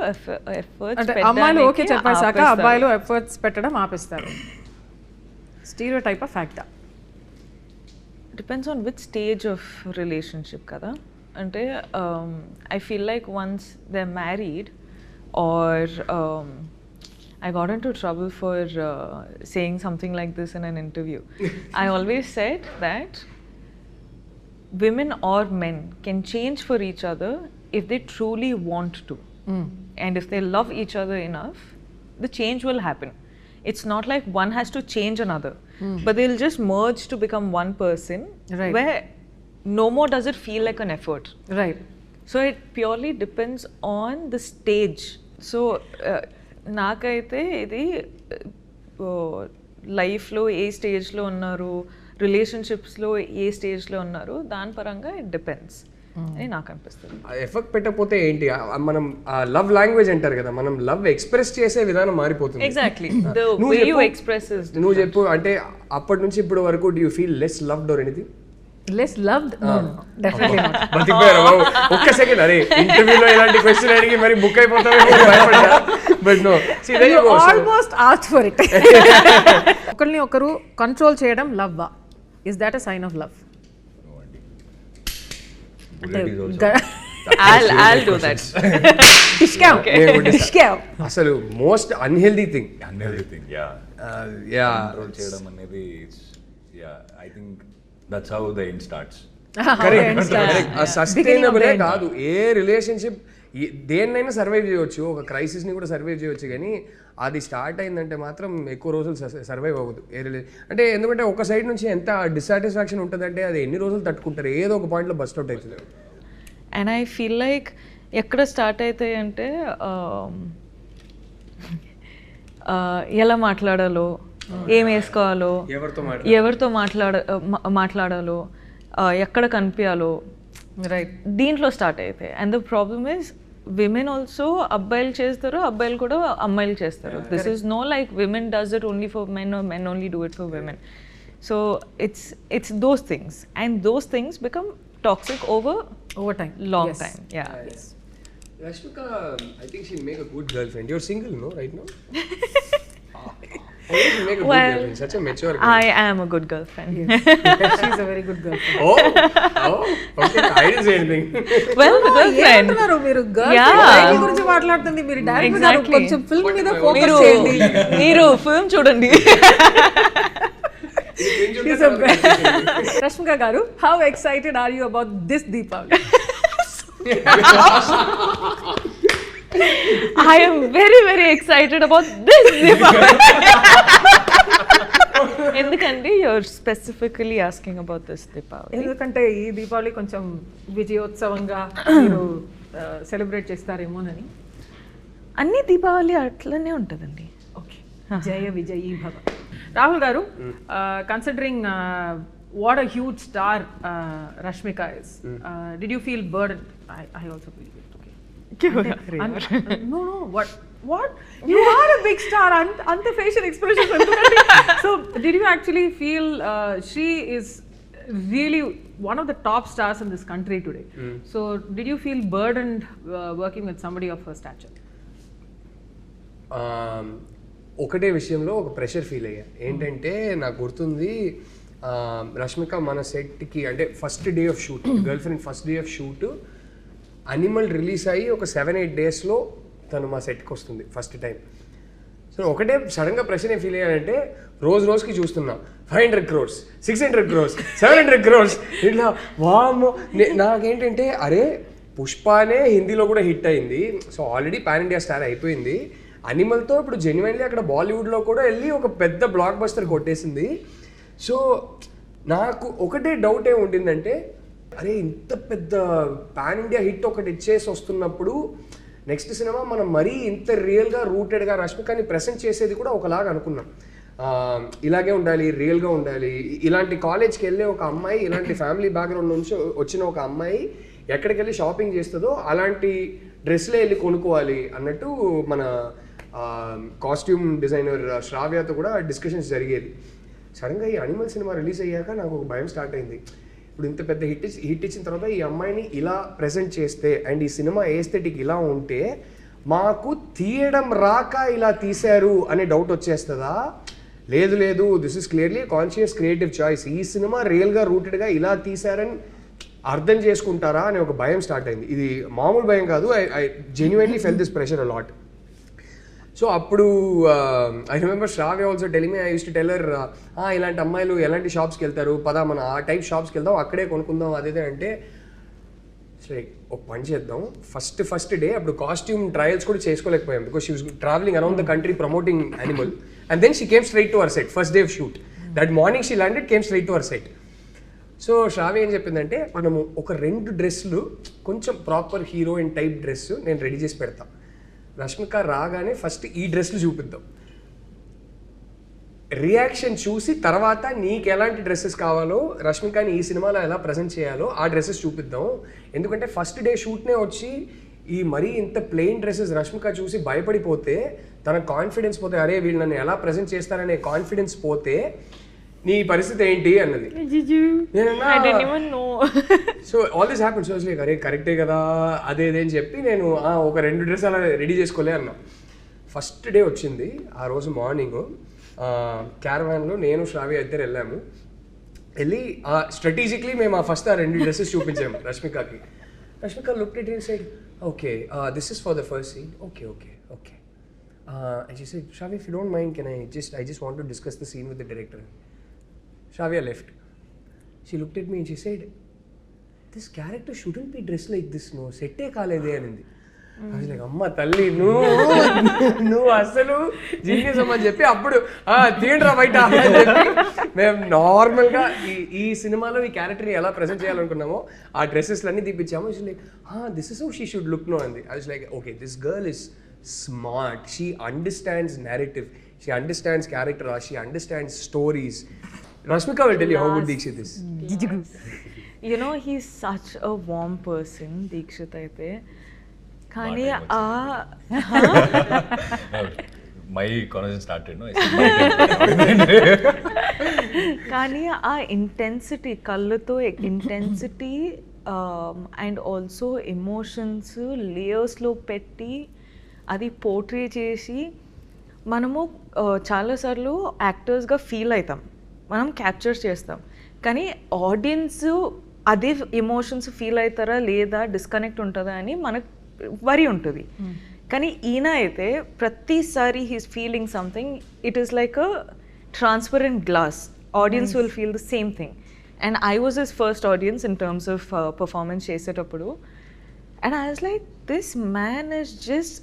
S1: అంటే అమ్మాయిలు ఓకే చెప్పేశాక అబ్బాయిలు ఎఫర్ట్స్ పెట్టడం ఆపేస్తారు. స్టీరియోటైప్ ఆఫ్ ఫ్యాక్టా?
S3: Depends on which stage of relationship కదా. అంటే I feel like once they are married or I got into trouble for saying something like this in an interview. I always said that women or men can change for each other if they truly want to. And if they love each other enough, the change will happen. It's not like one has to change another, but they'll just merge to become one person,
S1: right,
S3: where no more does it feel like an effort.
S1: Right.
S3: So it purely depends on the stage. So నాకైతే ఇది లైఫ్లో ఏ స్టేజ్లో ఉన్నారు, రిలేషన్షిప్స్లో ఏ స్టేజ్లో ఉన్నారు, దాని పరంగా ఇట్ డిపెండ్స్ అని నాకు అనిపిస్తుంది.
S2: ఎఫెక్ట్ పెట్టకపోతే ఏంటి, మనం లవ్ లాంగ్వేజ్ అంటారు కదా, మనం లవ్ ఎక్స్ప్రెస్ చేసే విధానం మారిపోతుంది.
S3: Exactly the way you express is.
S2: నువ్వు చెప్పు, అంటే అప్పటి నుంచి ఇప్పటి వరకు do you feel less loved or anything?
S1: Less loved? No, definitely not.
S2: బతికిపోయారు బాబు. ఒక్క సెకండ్, అరే ఇంటర్వ్యూలో ఇలాంటి క్వశ్చన్ అడిగి మరి బుక్ అయిపోతామేమో భయపడ్డా. But no,
S1: you almost asked for it. ఒకరిని ఒకరు కంట్రోల్ చేయడం లవ్వా? Is that a sign of love?
S3: I'll do that.
S2: అసలు మోస్ట్ అన్హెల్దీ థింగ్.
S4: కంట్రోల్ చేయడం అనేది, I think that's how the end starts.
S2: సస్టైనబులే కాదు ఏ రిలేషన్షిప్, దేన్నైనా సర్వైవ్ చేయవచ్చు, ఒక క్రైసిస్ని కూడా సర్వైవ్ చేయవచ్చు, కానీ అది స్టార్ట్ అయిందంటే మాత్రం ఎక్కువ రోజులు సర్వైవ్ అవ్వదు ఏ అంటే ఎందుకంటే ఒక సైడ్ నుంచి ఎంత డిస్సాటిస్ఫాక్షన్ ఉంటుందంటే అది ఎన్ని రోజులు తట్టుకుంటారు, ఏదో ఒక పాయింట్లో బస్ట్ అవుట్ అవుతుంది.
S3: అండ్ ఐ ఫీల్ లైక్ ఎక్కడ స్టార్ట్ అవుతాయి అంటే ఎలా మాట్లాడాలో, ఏం వేసుకోవాలో, ఎవరితో మాట్లాడాలో, ఎక్కడ కనిపించాలో, రైట్, దీంట్లో స్టార్ట్ అవుతాయి. And the problem is women also అబ్బాయిలు చేస్తారు, అబ్బాయిలు కూడా అమ్మాయిలు చేస్తారు. This is no like women does it only for men or men only do it for women. So it's those things, and those things become toxic over time, long time. Yeah. Yes.
S2: Rashmika, I think she'll make a good girlfriend. You're single, no, right now? Make a good girlfriend. Such a mature girl.
S3: I am a good girlfriend.
S1: Yes. She's a very good girlfriend.
S2: Okay. I didn't say anything.
S3: Well, the girlfriend.
S1: మీరు girlfriend గురించి మాట్లాడుతుంది, మీరు డైరెక్ట్ గా కొంచెం ఫిల్మ్ మీద ఫోకస్ చేయండి.
S3: మీరు ఫిల్మ్ చూడండి.
S1: Rashmika garu, how excited are you about this Deepavali?
S3: I am very, very excited about this Deepavali. ఎందుకంటే you're specifically asking about this Deepavali?
S1: ఎందుకంటే ఈ దీపావళి కొంచెం విజయోత్సవంగా మీరు సెలబ్రేట్ చేస్తారేమోనని.
S3: అన్ని దీపావళి అట్లనే ఉంటుందండి.
S1: ఓకే, జయ విజయీ భవ. Rahul garu, considering what a huge star Rashmika is, did you feel burdened? I also feel it. Okay. No, what? You are a big star. Ante facial expressions. So, did you actually feel she is really one of the top stars in this country today? So, did you feel burdened working with somebody of her stature?
S2: ఒకటే విషయంలో ఒక ప్రెషర్ ఫీల్ అయ్యా. ఏంటంటే నాకు గుర్తుంది, రష్మిక మన సెట్కి అంటే first day of shoot, girl friend first day of shoot animal release అయ్యి ఒక 7-8 డేస్లో తను మా సెట్కి వస్తుంది ఫస్ట్ టైం. సో ఒకటే సడన్గా ప్రెషర్ ఏం ఫీల్ అయ్యానంటే, రోజుకి చూస్తున్నా 500 crores, 600 crores, 700 crores ఇట్లా. వామ్మో, నాకేంటంటే అరే పుష్పనే హిందీలో కూడా హిట్ అయింది, so already pan India star అయిపోయింది. అనిమల్తో ఇప్పుడు జెన్యున్లీ అక్కడ బాలీవుడ్లో కూడా వెళ్ళి ఒక పెద్ద బ్లాక్ బస్టర్ కొట్టేసింది. సో నాకు ఒకటే డౌట్ ఏమి ఉండిందంటే, అరే ఇంత పెద్ద పాన్ ఇండియా హిట్ ఒకటి ఇచ్చేసి వస్తున్నప్పుడు నెక్స్ట్ సినిమా మనం మరీ ఇంత రియల్గా రూటెడ్గా రష్మికని ప్రెసెంట్ చేసేది కూడా ఒకలాగా అనుకున్నాం. ఇలాగే ఉండాలి, రియల్గా ఉండాలి. ఇలాంటి కాలేజ్కి వెళ్ళే ఒక అమ్మాయి, ఇలాంటి ఫ్యామిలీ బ్యాక్గ్రౌండ్ నుంచి వచ్చిన ఒక అమ్మాయి ఎక్కడికి వెళ్ళి షాపింగ్ చేస్తుందో అలాంటి డ్రెస్లే వెళ్ళి కొనుక్కోవాలి అన్నట్టు మన కాస్ట్యూమ్ డిజైనర్ శ్రావ్యతో కూడా డిస్కషన్స్ జరిగేది. సడన్గా ఈ అనిమల్ సినిమా రిలీజ్ అయ్యాక నాకు ఒక భయం స్టార్ట్ అయింది. ఇప్పుడు ఇంత పెద్ద హిట్ ఇచ్చిన తర్వాత ఈ అమ్మాయిని ఇలా ప్రెజెంట్ చేస్తే అండ్ ఈ సినిమా ఏస్థెటిక్ ఇలా ఉంటే మాకు తీయడం రాక ఇలా తీశారు అనే డౌట్ వచ్చేస్తుందా? లేదు లేదు, this is clearly conscious creative choice. ఈ సినిమా రియల్గా రూటెడ్గా ఇలా తీశారని అర్థం చేసుకుంటారా అనే ఒక భయం స్టార్ట్ అయింది. ఇది మామూలు భయం కాదు. I genuinely felt this pressure a lot. So అప్పుడు I remember Shravya also telling me, I use to tell her, ఇలాంటి అమ్మాయిలు ఎలాంటి షాప్స్కి వెళ్తారు, పదా మన ఆ టైప్ షాప్స్కి వెళ్దాం, అక్కడే కొనుక్కుందాం అదేదే అంటే లైక్ ఒక పని చేద్దాం. ఫస్ట్ డే అప్పుడు కాస్ట్యూమ్ ట్రయల్స్ కూడా చేసుకోలేకపోయాం because she was travelling around the country promoting Animal and then she came straight to our set. First day of shoot that morning she landed, came straight to our set. So Shravya ఏం చెప్పిందంటే, మనము ఒక 2 డ్రెస్సులు కొంచెం ప్రాపర్ హీరోయిన్ టైప్ డ్రెస్ నేను రెడీ చేసి పెడతాను, రష్మిక రాగానే ఫస్ట్ ఈ డ్రెస్లు చూపిద్దాం, రియాక్షన్ చూసి తర్వాత నీకు ఎలాంటి డ్రెస్సెస్ కావాలో, రష్మికని ఈ సినిమాలో ఎలా ప్రజెంట్ చేయాలో ఆ డ్రెస్సెస్ చూపిద్దాం. ఎందుకంటే ఫస్ట్ డే షూట్నే వచ్చి ఈ మరీ ఇంత ప్లెయిన్ డ్రెస్సెస్ రష్మిక చూసి భయపడిపోతే, తన కాన్ఫిడెన్స్ పోతే, అరే వీళ్ళు నన్ను ఎలా ప్రజెంట్ చేస్తారనే కాన్ఫిడెన్స్ పోతే నీ పరిస్థితి ఏంటి అన్నది. So all this happen. So like అరే కరెక్టే కదా అదే అని చెప్పి నేను ఒక 2 డ్రెస్ అలా రెడీ చేసుకోలే అన్నా. ఫస్ట్ డే వచ్చింది. ఆ రోజు మార్నింగ్ క్యారవాన్లో నేను శ్రావ్య ఇద్దరు వెళ్ళి స్ట్రాటజిక్లీ మేము ఫస్ట్ ఆ 2 డ్రెస్సెస్ చూపించాము రష్మికకి. Rashmika looked at it said, okay this is for the first scene, okay okay okay. And she said, Shravya, if you don't mind, I just want to discuss the scene with the director. Shravya left. She looked at me and she said, this character shouldn't be dressed like this, no. Sette kalede anindi. I was like, amma talli, నువ్వు అసలు జీనియస్ అమ్మని చెప్పి అప్పుడు తీయండిరా బయట అని చెప్పి మేము నార్మల్గా ఈ సినిమాలో ఈ క్యారెక్టర్ని ఎలా ప్రజెంట్ చేయాలనుకున్నామో ఆ డ్రెస్సెస్లన్నీ తీపిచ్చాము. Like this is how she should look no అంది. I was like, okay, this girl is smart, she understands narrative, she understands character, she understands stories. Rashmika will tell you how good Deekshit is.
S3: You know, he's such a warm person, Deekshit aithe. Kani
S4: my conversation started, no?
S3: Kani intensity, kalluto intensity and also emotions layers lo petti అది పోర్ట్రే చేసి మనము చాలాసార్లు యాక్టర్స్గా ఫీల్ అవుతాం, మనం క్యాప్చర్ చేస్తాం, కానీ ఆడియన్స్ అదే ఎమోషన్స్ ఫీల్ అవుతారా లేదా, డిస్కనెక్ట్ ఉంటుందా అని మనకు వరి ఉంటుంది. కానీ ఈయన అయితే ప్రతిసారి he's feeling something, it is like a transparent glass, audience will feel the same thing. And I was his first audience in terms of performance చేసేటప్పుడు. And I was like, this man is just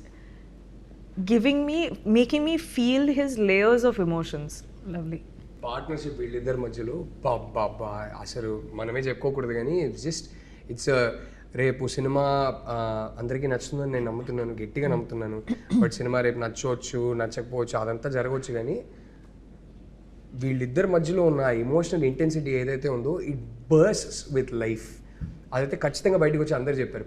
S3: making me feel his layers of emotions.
S1: Lovely.
S2: Partnership వీళ్ళిద్దరి మధ్యలో బాబా అసలు మనమే చెప్పుకోకూడదు, కానీ ఇట్స్ రేపు సినిమా అందరికీ నచ్చుతుందని నేను నమ్ముతున్నాను, గట్టిగా నమ్ముతున్నాను. బట్ సినిమా రేపు నచ్చవచ్చు నచ్చకపోవచ్చు అదంతా జరగవచ్చు, కానీ వీళ్ళిద్దరి మధ్యలో ఉన్న ఎమోషనల్ ఇంటెన్సిటీ ఏదైతే ఉందో ఇట్ బర్స్ట్స్ విత్ లైఫ్. అదైతే ఖచ్చితంగా బయటకు వచ్చి అందరు చెప్పారు,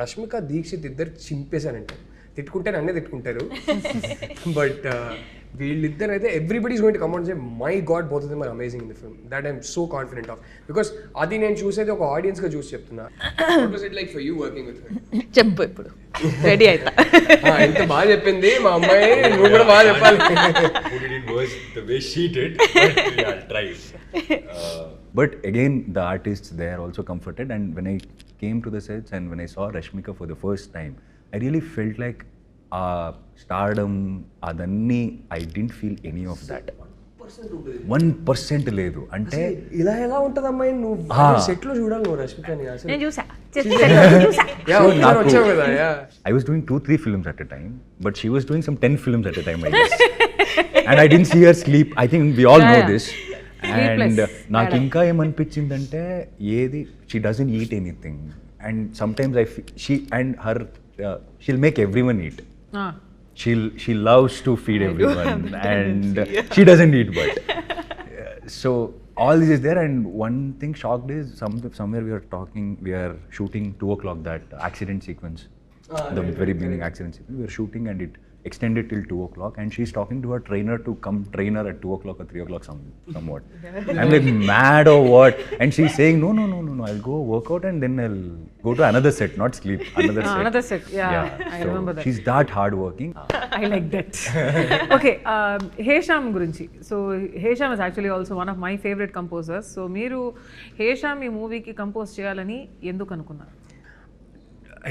S2: రష్మిక దీక్షిత్ ఇద్దరు చింపేశారంటే. తిట్టుకుంటే నన్నే తిట్టుకుంటారు, బట్ వీళ్ళిద్దరు అయితే everybody is going to come out and say, my god, both of them are amazing in the film. That I'm so confident of, because అది నేను చూసేది ఒక ఆడియన్స్గా చూసి చెప్తున్నా. What was it like for you working with her?
S3: చెప్పు, ఇప్పుడు రెడీ అవుతా.
S2: ఎంత బాగా చెప్పింది మా అమ్మాయి, నువ్వు కూడా బాగా చెప్పాలి.
S4: The way she did, but yeah, I'll try. But again, the artists there also comforted, and when I came to the sets and when I saw Rashmika for the first time, I really felt like stardom, adanni, I didn't feel any of that. 1% లేదు. అంటే
S2: ఇలా ఎలా ఉంటుంది అమ్మాయి, నువ్వు సెట్ లో చూడాలి నువ్వు రష్మికని. అసలు
S1: నేను చూసా.
S4: I was doing 2-3 films at a time, but she was doing some 10 films at a time, I guess. And I didn't see her sleep. I think we all know this. And నాకు ఇంకా ఏమనిపించిందంటే, ఏది she doesn't eat anything, and sometimes I feel she and her she'll make everyone eat. She loves to feed everyone, and she doesn't eat, but so all this is there. And one thing shocked is somewhere we are shooting 2 o'clock that accident sequence. The very beginning accident scene. We were shooting and it extended till 2 o'clock, and she's talking to her trainer to come train her at 2 o'clock or 3 o'clock somewhat. I'm like, mad or what? And she's saying, no, I'll go work out and then I'll go to another set, not sleep.
S1: Another set, yeah. I
S4: So
S1: remember that.
S4: she's that hard working.
S1: I like that. Okay, Hesham గురించి. So Hesham is actually also one of my favourite composers. So మీరు హేషామ్ ఈ మూవీకి కంపోజ్ చేయాలని ఎందుకు అనుకున్నారు?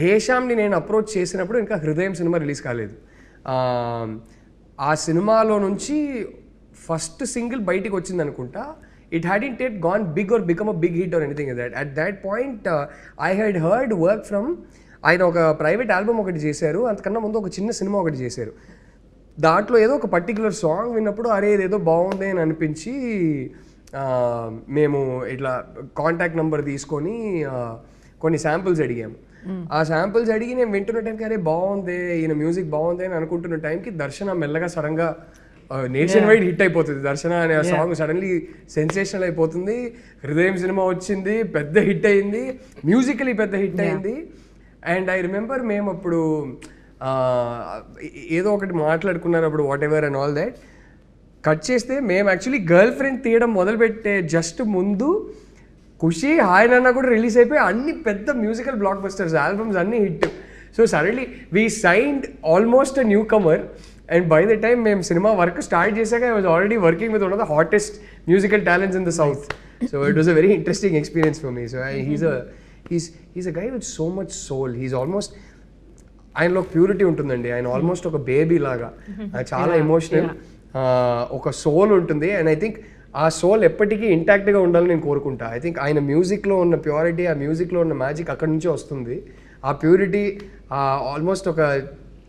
S2: హేషామ్ని నేను అప్రోచ్ చేసినప్పుడు ఇంకా హృదయం సినిమా రిలీజ్ కాలేదు. ఆ సినిమాలో నుంచి ఫస్ట్ సింగిల్ బయటికి వచ్చింది అనుకుంటా. It hadn't yet gone big or become a big hit or anything that. At that point I had heard work from, ఆయన ఒక ప్రైవేట్ ఆల్బమ్ ఒకటి చేశారు, అంతకన్నా ముందు ఒక చిన్న సినిమా ఒకటి చేశారు. దాంట్లో ఏదో ఒక పర్టికులర్ సాంగ్ విన్నప్పుడు అరే ఇదేదో బాగుంది అని అనిపించి మేము ఇట్లా కాంటాక్ట్ నెంబర్ తీసుకొని కొన్ని శాంపుల్స్ అడిగాము. ఆ శాంపుల్స్ అడిగి నేను వింటున్న టైంకి అరే బాగుంది, ఈయన మ్యూజిక్ బాగుంది అని అనుకుంటున్న టైంకి దర్శన మెల్లగా సడన్గా నేషన్ వైడ్ హిట్ అయిపోతుంది. దర్శన అనే సాంగ్ సడన్లీ సెన్సేషనల్ అయిపోతుంది. హృదయం సినిమా వచ్చింది, పెద్ద హిట్ అయింది, మ్యూజికలీ పెద్ద హిట్ అయింది. అండ్ ఐ రిమెంబర్ మేము అప్పుడు ఏదో ఒకటి మాట్లాడుకున్నారు అప్పుడు, what ever and all that. Cut చేస్తే మేము యాక్చువల్లీ గర్ల్ ఫ్రెండ్ తీయడం మొదలుపెట్టే జస్ట్ ముందు ఖుషి హాయ్ నాన్న కూడా రిలీజ్ అయిపోయి అన్ని పెద్ద మ్యూజికల్ బ్లాక్ బస్టర్స్ ఆల్బమ్స్ అన్ని hit. So suddenly we signed almost a newcomer. And by the time మేము సినిమా వర్క్ స్టార్ట్ చేశాక I was already working with one of the hottest musical talents in the south. So it was a very interesting experience for me. So he's a guy with so much soul. He's almost, ఆయనలో ప్యూరిటీ ఉంటుందండి. ఆయన ఆల్మోస్ట్ ఒక బేబీ లాగా, చాలా ఎమోషనల్, ఒక సోల్ ఉంటుంది. అండ్ ఐ థింక్ ఆ సోల్ ఎప్పటికీ ఇంటాక్ట్గా ఉండాలని నేను కోరుకుంటా. ఐ థింక్ ఆయన మ్యూజిక్లో ఉన్న ప్యూరిటీ, ఆ మ్యూజిక్లో ఉన్న మ్యాజిక్ అక్కడి నుంచే వస్తుంది. ఆ ప్యూరిటీ, ఆల్మోస్ట్ ఒక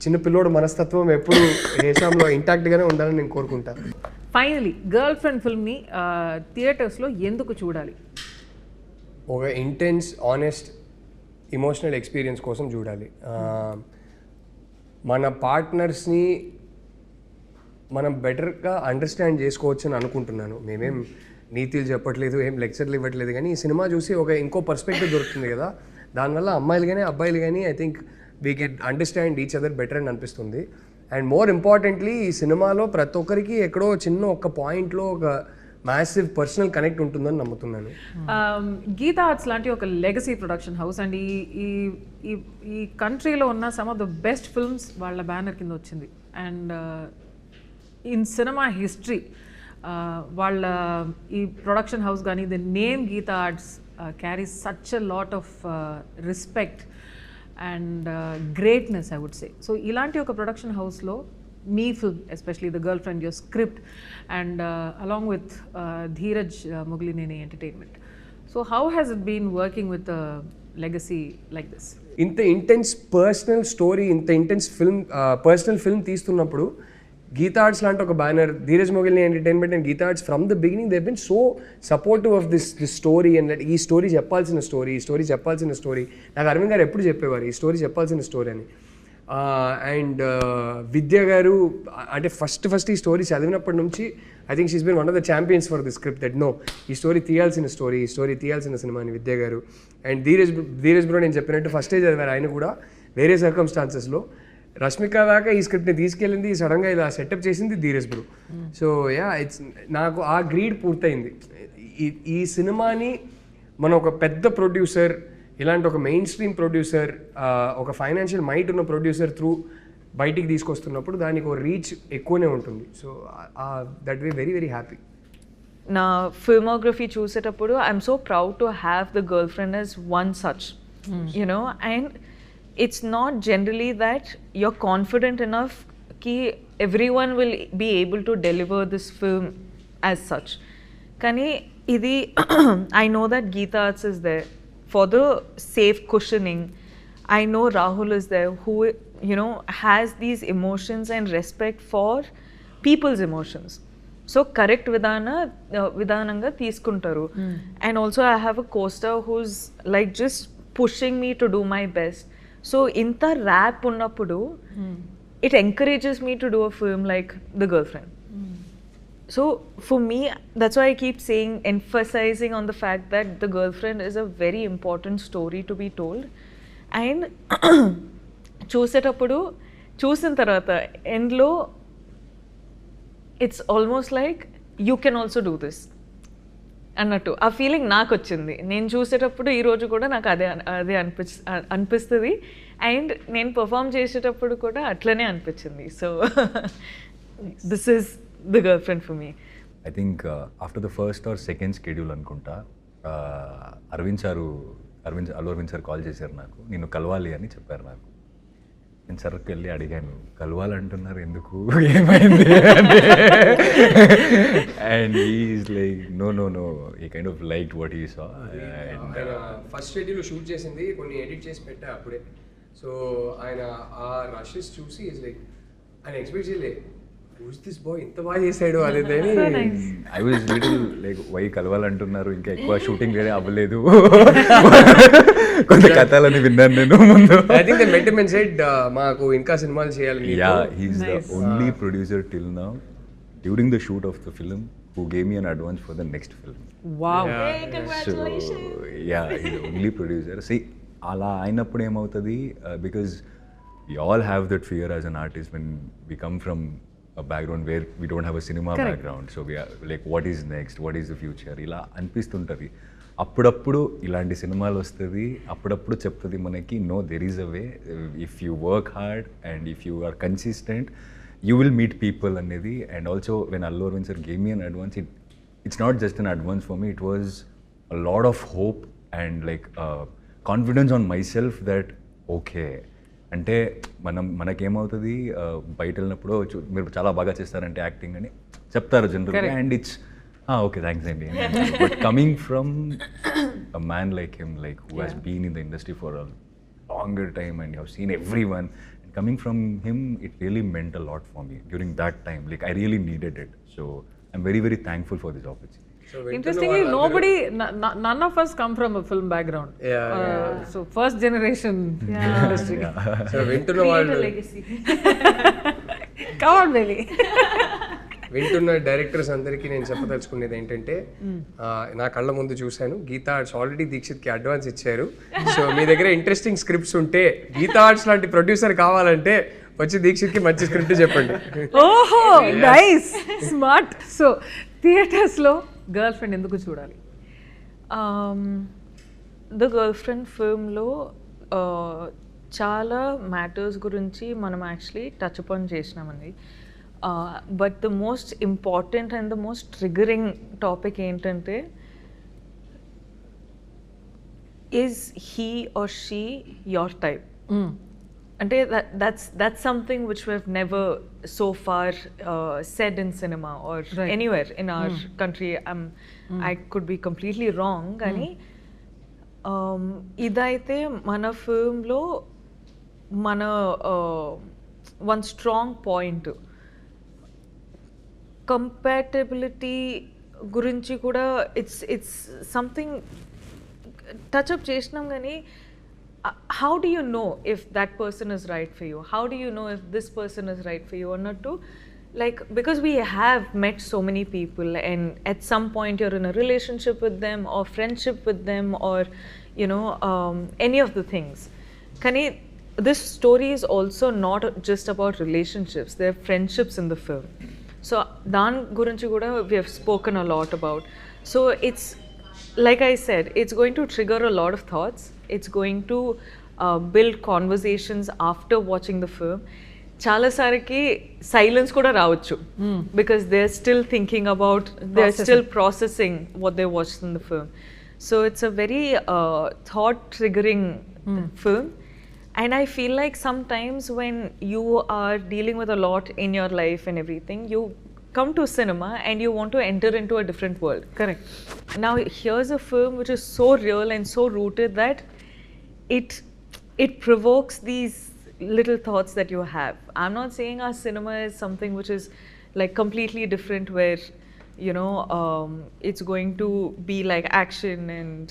S2: చిన్న పిల్లోడు మనస్తత్వం ఎప్పుడు హేషామ్లో ఇంటాక్ట్గానే ఉండాలని నేను కోరుకుంటా.
S1: ఫైనలీ గర్ల్ ఫ్రెండ్ ఫిల్మ్ని థియేటర్స్లో ఎందుకు చూడాలి?
S2: ఒక ఇంటెన్స్, ఆనెస్ట్, ఇమోషనల్ ఎక్స్పీరియన్స్ కోసం చూడాలి. మన పార్ట్నర్స్ని మనం బెటర్గా అండర్స్టాండ్ చేసుకోవచ్చు అని అనుకుంటున్నాను. మేమేం నీతులు చెప్పట్లేదు, ఏం లెక్చర్లు ఇవ్వట్లేదు, కానీ ఈ సినిమా చూసి ఒక ఇంకో పర్స్పెక్టివ్ దొరుకుతుంది కదా. దానివల్ల అమ్మాయిలు కానీ అబ్బాయిలు కానీ I think we can understand each other better అని అనిపిస్తుంది. అండ్ మోర్ ఇంపార్టెంట్లీ ఈ సినిమాలో ప్రతి ఒక్కరికి ఎక్కడో చిన్న ఒక పాయింట్లో ఒక మ్యాసివ్ పర్సనల్ కనెక్ట్ ఉంటుందని నమ్ముతున్నాను.
S1: గీతా ఆర్ట్స్ లాంటి ఒక లెగసీ ప్రొడక్షన్ హౌస్ అండ్ ఈ కంట్రీలో ఉన్న some of the best films వాళ్ళ బ్యానర్ కింద వచ్చింది. అండ్ ఇన్ సినిమా హిస్టరీ వాళ్ళ ఈ ప్రొడక్షన్ హౌస్ కానీ the name Geetha Arts carries such a lot of respect and greatness I would say. So ఇలాంటి ఒక ప్రొడక్షన్ హౌస్లో మీ film, especially the girlfriend, your script and along with Dheeraj Mogilineni entertainment. So how has it been working with legacy like this?
S2: ఇంత ఇంటెన్స్ పర్సనల్ స్టోరీ, ఇంత ఇంటెన్స్ ఫిల్మ్, పర్సనల్ ఫిల్మ్ తీస్తున్నప్పుడు గీతా ఆర్ట్స్ లాంటి ఒక banner, Dheeraj Mogilineni entertainment and Geetha Arts from the beginning they been so supportive of this story. And ఈ స్టోరీ చెప్పాల్సిన స్టోరీ నాకు అరవింద్ గారు ఎప్పుడు చెప్పేవారు ఈ స్టోరీ చెప్పాల్సిన స్టోరీ అని. అండ్ విద్య గారు అంటే ఫస్ట్ ఈ స్టోరీ చదివినప్పటి నుంచి I think she's been one of the champions for the script that no ఈ స్టోరీ తీయాల్సిన సినిమా అని విద్య గారు. అండ్ ధీరజ్ బ్రో నేను చెప్పినట్టు ఫస్టే చదివారు ఆయన కూడా వేరే సర్కమ్స్టాన్సెస్లో. రష్మిక దాకా ఈ స్క్రిప్ట్ని తీసుకెళ్ళింది, సడన్గా ఇలా సెటప్ చేసింది Dheeraj bro. So yeah, it's నాకు ఆ గ్రీడ్ పూర్తయింది. ఈ సినిమాని మనం ఒక పెద్ద ప్రొడ్యూసర్, ఇలాంటి ఒక మెయిన్ స్ట్రీమ్ ప్రొడ్యూసర్, ఒక ఫైనాన్షియల్ మైట్ ఉన్న ప్రొడ్యూసర్ త్రూ బయటికి తీసుకొస్తున్నప్పుడు దానికి ఒక రీచ్ ఎక్కువనే ఉంటుంది. So that way very very happy.
S3: నా ఫిల్మోగ్రఫీ చూసేటప్పుడు I'm so proud to have the girl friend as one such, you know. And it's not generally that you're confident enough ki everyone will be able to deliver this film as such. Kani idi I know that Geeta Arts is there for the safe cushioning. I know Rahul is there who, you know, has these emotions and respect for people's emotions. So correct vidananga తీసుకుంటారు. And also I have a co-star who's like just pushing me to do my best. So inta rap ఉన్నప్పుడు it encourages me to do a film like The Girlfriend. So for me, that's why I keep saying, emphasizing on the fact that The Girlfriend is a very important story to be told. And చూసేటప్పుడు చూసిన తర్వాత ఎండ్లో it's almost like you can also do this అన్నట్టు ఆ ఫీలింగ్ నాకు వచ్చింది. నేను చూసేటప్పుడు ఈరోజు కూడా నాకు అదే అదే అనిపిస్తుంది. అండ్ నేను పర్ఫామ్ చేసేటప్పుడు కూడా అట్లనే అనిపించింది. So this is the girlfriend for me.
S4: I think after the first or second schedule అనుకుంటా, అల్లు అరవింద్ సార్ కాల్ చేశారు నాకు, నిన్ను కలవాలి అని చెప్పారు నాకు. నేను సర్కి వెళ్ళి అడిగాను, కలవాలంటున్నారు ఎందుకు, ఏమైంది and he's like no no no, he kind of like what he saw.
S2: First schedule shoot చేసింది, కొన్ని ఎడిట్ చేసి పెట్టా అప్పుడే. సో ఆయన ఆ రషెస్ చూసి ఈజ్ లైక్, ఆయన ఎక్స్పెక్ట్ చేయలే who's this boy ఇంత బాగా చేశాడు అనేది.
S4: I was little like why కలవాలంటున్నారు, ఇంకా ఎక్కువ షూటింగ్ వేరే అవ్వలేదు, కొంత కథలని విన్నాను నేను ముందు.
S2: I think they met him and said మాకు ఇంకా సినిమాలు చేయాలి.
S4: Yeah, he is the only producer till now during the shoot of the film who gave me an advance for the next film.
S1: Wow.
S3: Hey, congratulations.
S4: So, yeah, he's the only producer. See, అలా అయినప్పుడు ఏమవుతుంది, because we all have that fear as an artist when we come from a background where we don't have a cinema background. So we are like, what is next, what is the future, ఇలా అనిపిస్తుంటుంది. అప్పుడప్పుడు ఇలాంటి సినిమాలు వస్తుంది, అప్పుడప్పుడు చెప్తుంది మనకి, no there is a way, if you work hard and if you are consistent you will meet people అనేది. And also when Allu Arvind sir gave me an advance, it's not just an advance for me, it was a lot of hope and like confidence on myself that okay, అంటే మనకేమవుతుంది, బయట వెళ్ళినప్పుడు మీరు చాలా బాగా చేస్తారంటే యాక్టింగ్ అని చెప్తారు జనరల్గా, అండ్ ఇట్స్ ఓకే థ్యాంక్స్ అండి. But coming from a man like him, like who has been in the industry for a longer time and you have seen everyone, coming from him, it really meant a lot for me during that time. Like I really needed it. So I'm very, very thankful for this opportunity.
S2: So
S1: Interestingly, none of us come from a film background. So first generation industry.
S2: So వింటున్న వాళ్ళు,
S1: Come on, baby.
S2: వింటున్న డైరెక్టర్స్ అందరికీ నేను చెప్పదలుచుకునేది ఏంటంటే, నా కళ్ళ ముందు చూశాను, గీతా ఆర్ట్స్ ఆల్రెడీ దీక్షిత్కి అడ్వాన్స్ ఇచ్చారు. సో మీ దగ్గర ఇంట్రెస్టింగ్ స్క్రిప్ట్స్ ఉంటే, గీతా ఆర్ట్స్ లాంటి ప్రొడ్యూసర్ కావాలంటే వచ్చి దీక్షిత్కి మంచి స్క్రిప్ట్ చెప్పండి.
S1: ఓహో, నైస్, స్మార్ట్. సో థియేటర్స్లో గర్ల్ ఫ్రెండ్ ఎందుకు చూడాలి?
S3: ద గర్ల్ ఫ్రెండ్ ఫిల్మ్లో చాలా మ్యాటర్స్ గురించి మనం యాక్చువల్లీ టచ్ అపాన్ చేసినామండి. But the most important and the most triggering topic ఏంటంటే, is he or she your type? అంటే that's something which we have never so far said in cinema or anywhere in our country. I could be completely wrong, కానీ ఇదైతే మన ఫిల్మ్లో మన వన్ స్ట్రాంగ్ పాయింట్. కంపాటబిలిటీ గురించి కూడా ఇట్స్ సంథింగ్ టచ్ అప్ చేసినాం, కానీ how do you know if that person is right for you? How do you know if this person is right for you or not? Like, because we have met so many people and at some point you're in a relationship with them or friendship with them or you know any of the things. Kani, this story is also not just about relationships, there are friendships in the film. So dan gurinchi kuda we have spoken a lot about. So it's like I said, it's going to trigger a lot of thoughts. It's going to build conversations after watching the film. Chala sariki silence kuda raavachu because they're still thinking about, they're still processing what they watched in the film. So it's a very thought triggering film. And I feel like sometimes when you are dealing with a lot in your life and everything, you come to cinema and you want to enter into a different world.
S1: Correct.
S3: Now here's a film which is so real and so rooted that it provokes these little thoughts that you have. I'm not saying our cinema is something which is like completely different where you know it's going to be like action and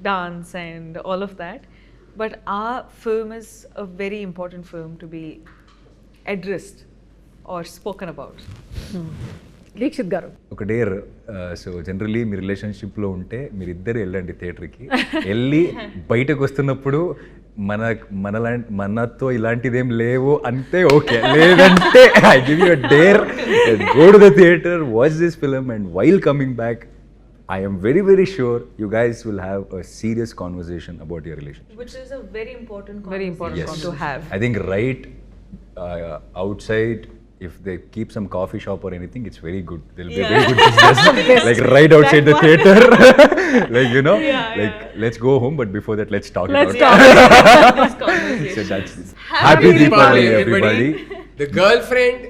S3: dance and all of that, but our film is a very important film to be addressed or spoken about.
S1: Dixit గారు,
S4: ఒక డేర్, సో జనరలీ మీ రిలేషన్షిప్లో ఉంటే మీరిద్దరు వెళ్ళండి థియేటర్కి, వెళ్ళి బయటకు వస్తున్నప్పుడు మనతో ఇలాంటిదేం లేవు అంటే ఓకే, లేదంటే I give you a dare, go to the theatre, watch this film, and while coming back I am very, very sure you guys will have a serious conversation about your relationship.
S3: Which is a very important
S1: Very important
S3: conversation to have.
S4: I think right outside, if they keep some coffee shop or anything, it's very good. There'll be a very good business. Like right outside the theater. Like, you know, like let's go home, but before that, let's talk
S1: Let's
S4: about
S1: talk.
S3: This conversation.
S4: So that's Happy Deepavali, everybody.
S2: The Girlfriend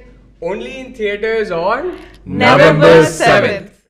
S2: only in theaters on
S3: November 7th.